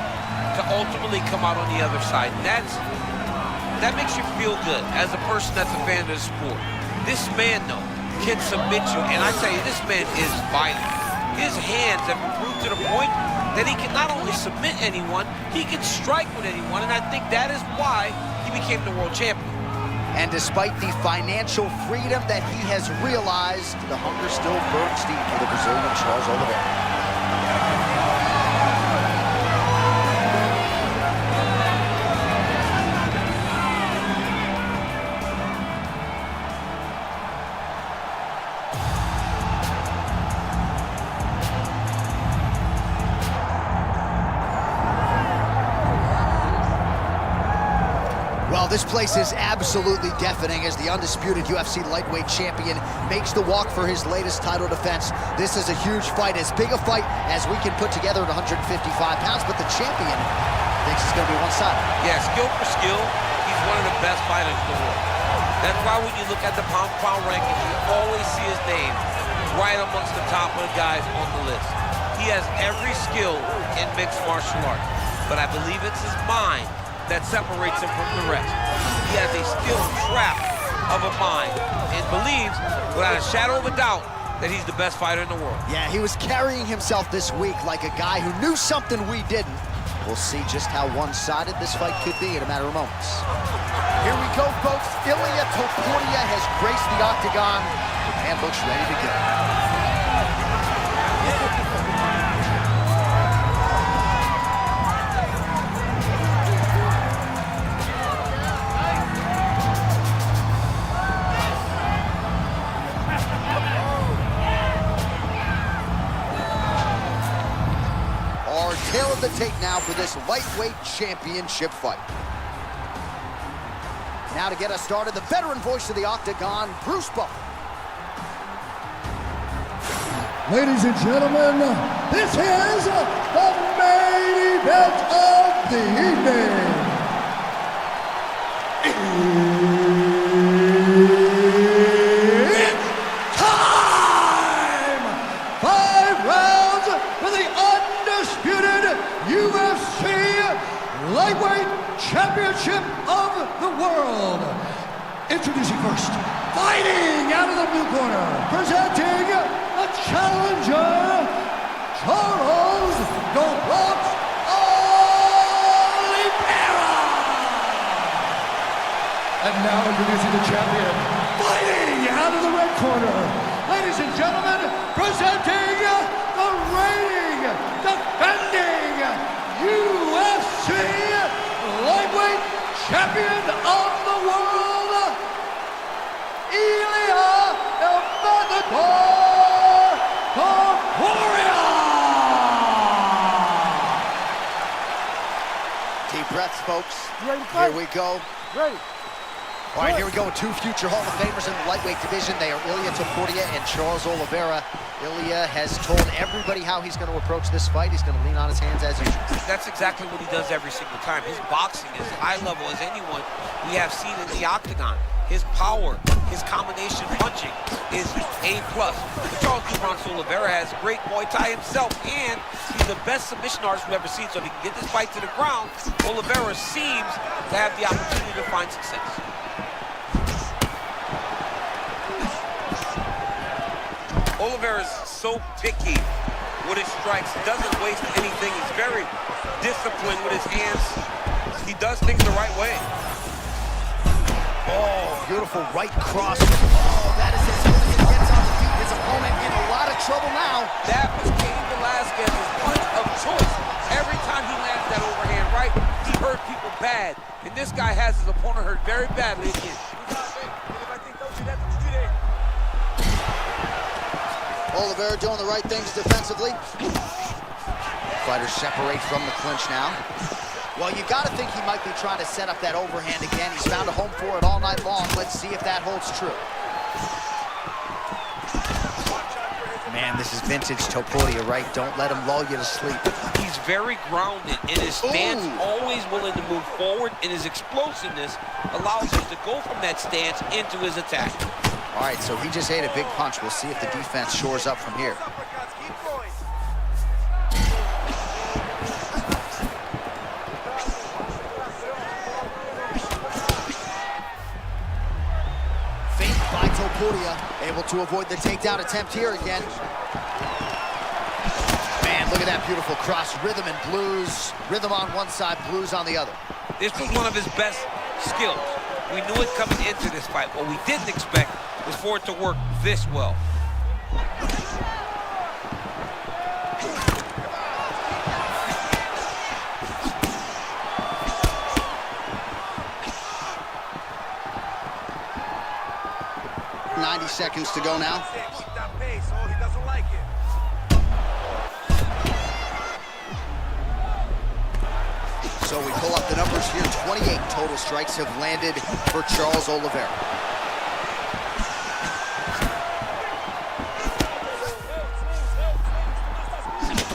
to ultimately come out on the other side. And that makes you feel good as a person that's a fan of the sport. This man, though, can submit you, and I tell you, this man is violent. His hands have improved to the point that he can not only submit anyone, he can strike with anyone, and I think that is why he became the world champion. And despite the financial freedom that he has realized, the hunger still burns deep for the Brazilian Charles Oliveira. Well, this place is absolutely deafening as the undisputed UFC lightweight champion makes the walk for his latest title defense. This is a huge fight, as big a fight as we can put together at 155 pounds, but the champion thinks it's going to be one-sided. Yeah, skill for skill, he's one of the best fighters in the world. That's why when you look at the pound-for-pound rankings, you always see his name right amongst the top of the guys on the list. He has every skill in mixed martial arts, but I believe it's his mind that separates him from the rest. He has a steel trap of a mind and believes, without a shadow of a doubt, that he's the best fighter in the world. Yeah, he was carrying himself this week like a guy who knew something we didn't. We'll see just how one-sided this fight could be in a matter of moments. Here we go, folks. Ilia Topuria has graced the octagon and looks ready to go. the tape now for this lightweight championship fight. Now to get us started, the veteran voice of the Octagon, Bruce Buffer. Ladies and gentlemen, this is the main event of the evening. It's time! 5 rounds for the undisputed UFC Lightweight Championship of the World. Introducing first, fighting out of the blue corner, presenting the challenger, Charles Golbrox Oliveira. And now introducing the champion, fighting out of the red corner, ladies and gentlemen, presenting the reigning, defending UFC Lightweight Champion of the World, Ilya Elmatador Topuria. Deep breaths, folks. Here we go. Ready. All right, here we go. 2 future Hall of Famers in the lightweight division. They are Ilya Topuria and Charles Oliveira. Ilya has told everybody how he's going to approach this fight. He's going to lean on his hands as usual. That's exactly what he does every single time. His boxing is high level as anyone we have seen in the Octagon. His power, his combination punching is A+. But Charles Golbrox Oliveira has great Muay Thai himself, and he's the best submission artist we've ever seen. So if he can get this fight to the ground, Oliveira seems to have the opportunity to find success. Oliveira's so picky with his strikes, doesn't waste anything. He's very disciplined with his hands. He does things the right way. Oh, beautiful right cross. Oh, that is as good as it gets on the feet. His opponent in a lot of trouble now. That was Cain Velasquez's punch of choice. Every time he landed that overhand right, he hurt people bad. And this guy has his opponent hurt very badly again. Oliveira doing the right things defensively. Fighters separate from the clinch now. Well, you got to think he might be trying to set up that overhand again. He's found a home for it all night long. Let's see if that holds true. Man, this is vintage Topuria, right? Don't let him lull you to sleep. He's very grounded in his stance, always willing to move forward, and his explosiveness allows him to go from that stance into his attack. All right, so he just ate a big punch. We'll see if the defense shores up from here. Feint by Topuria, able to avoid the takedown attempt here again. Man, look at that beautiful cross. Rhythm and blues. Rhythm on one side, blues on the other. This was one of his best skills. We knew it coming into this fight. What we didn't expect was for it to work this well. .90 seconds to go now. So we pull up the numbers here. 28 total strikes have landed for Charles Oliveira.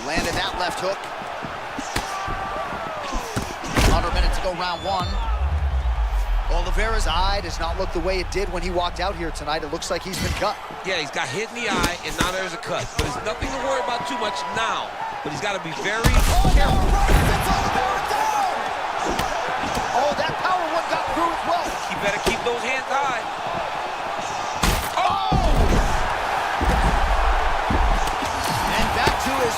Landed that left hook. Under a minute to go, round 1. Oliveira's eye does not look the way it did when he walked out here tonight. It looks like he's been cut. Yeah, he's got hit in the eye, and now there's a cut. But it's nothing to worry about too much now. But he's got to be very careful. Oh, that power one got through as well. He better keep those hands high. Oh! And back to his...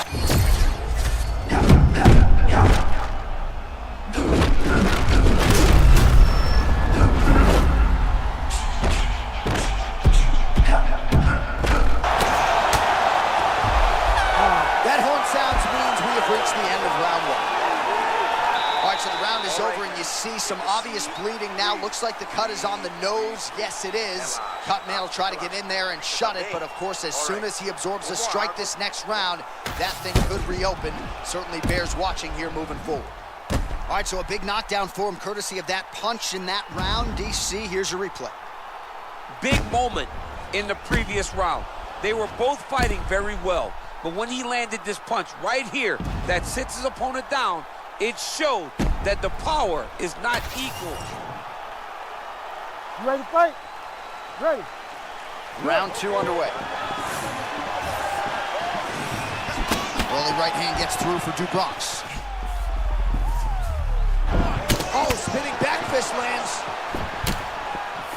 That horn sounds means we have reached the end of round 1. All right, so the round is over, and you see some obvious bleeding now now. Looks like the cut is on the nose. Yes, it is. Cutman will try to get in there and shut it, but of course, as soon as he absorbs a strike this next round, that thing could reopen. Certainly bears watching here moving forward. All right, so a big knockdown for him, courtesy of that punch in that round. DC, here's your replay. Big moment in the previous round. They were both fighting very well, but when he landed this punch right here that sits his opponent down, it showed that the power is not equal. You ready to fight? Ready. Round 2 underway. Early right hand gets through for Dubrox. Oh, spinning back fist lands.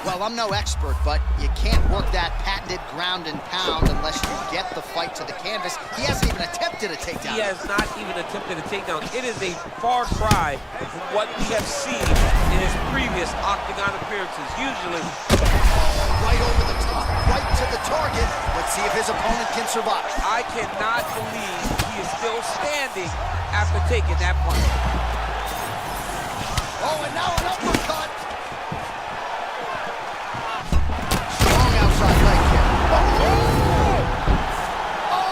Well, I'm no expert, but you can't work that patented ground and pound unless you get the fight to the canvas. He hasn't even attempted a takedown. He has not even attempted a takedown. It is a far cry from what we have seen in his previous octagon appearances. Usually, right over the top, right to the target. Let's see if his opponent can survive. I cannot believe he is still standing after taking that punch. Oh, and now an uppercut. Strong outside leg kick.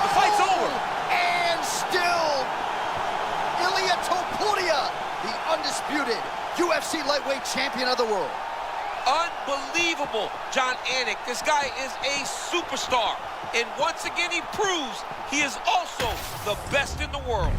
The fight's over. And still, Ilia Topuria, the undisputed UFC lightweight champion of the world. Unbelievable, John Anik. This guy is a superstar. And once again, he proves he is also the best in the world.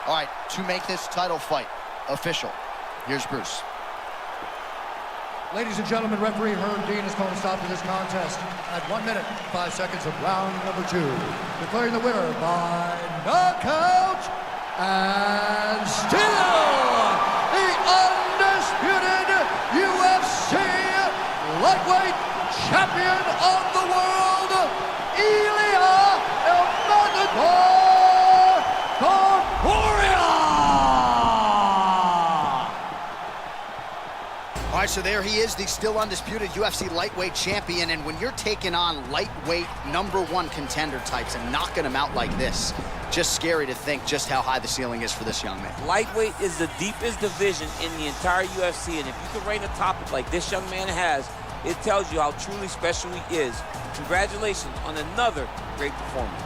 All right, to make this title fight official, here's Bruce. Ladies and gentlemen, referee Herm Dean has called a stop to this contest at 1 minute, 5 seconds of round number 2. Declaring the winner by knockout and still the undisputed UFC lightweight champion of the world, Ilia Topuria. All right, so there he is, the still undisputed UFC lightweight champion, and when you're taking on lightweight #1 contender types and knocking them out like this, just scary to think just how high the ceiling is for this young man. Lightweight is the deepest division in the entire UFC, and if you can reign atop it like this young man has, it tells you how truly special he is. Congratulations on another great performance.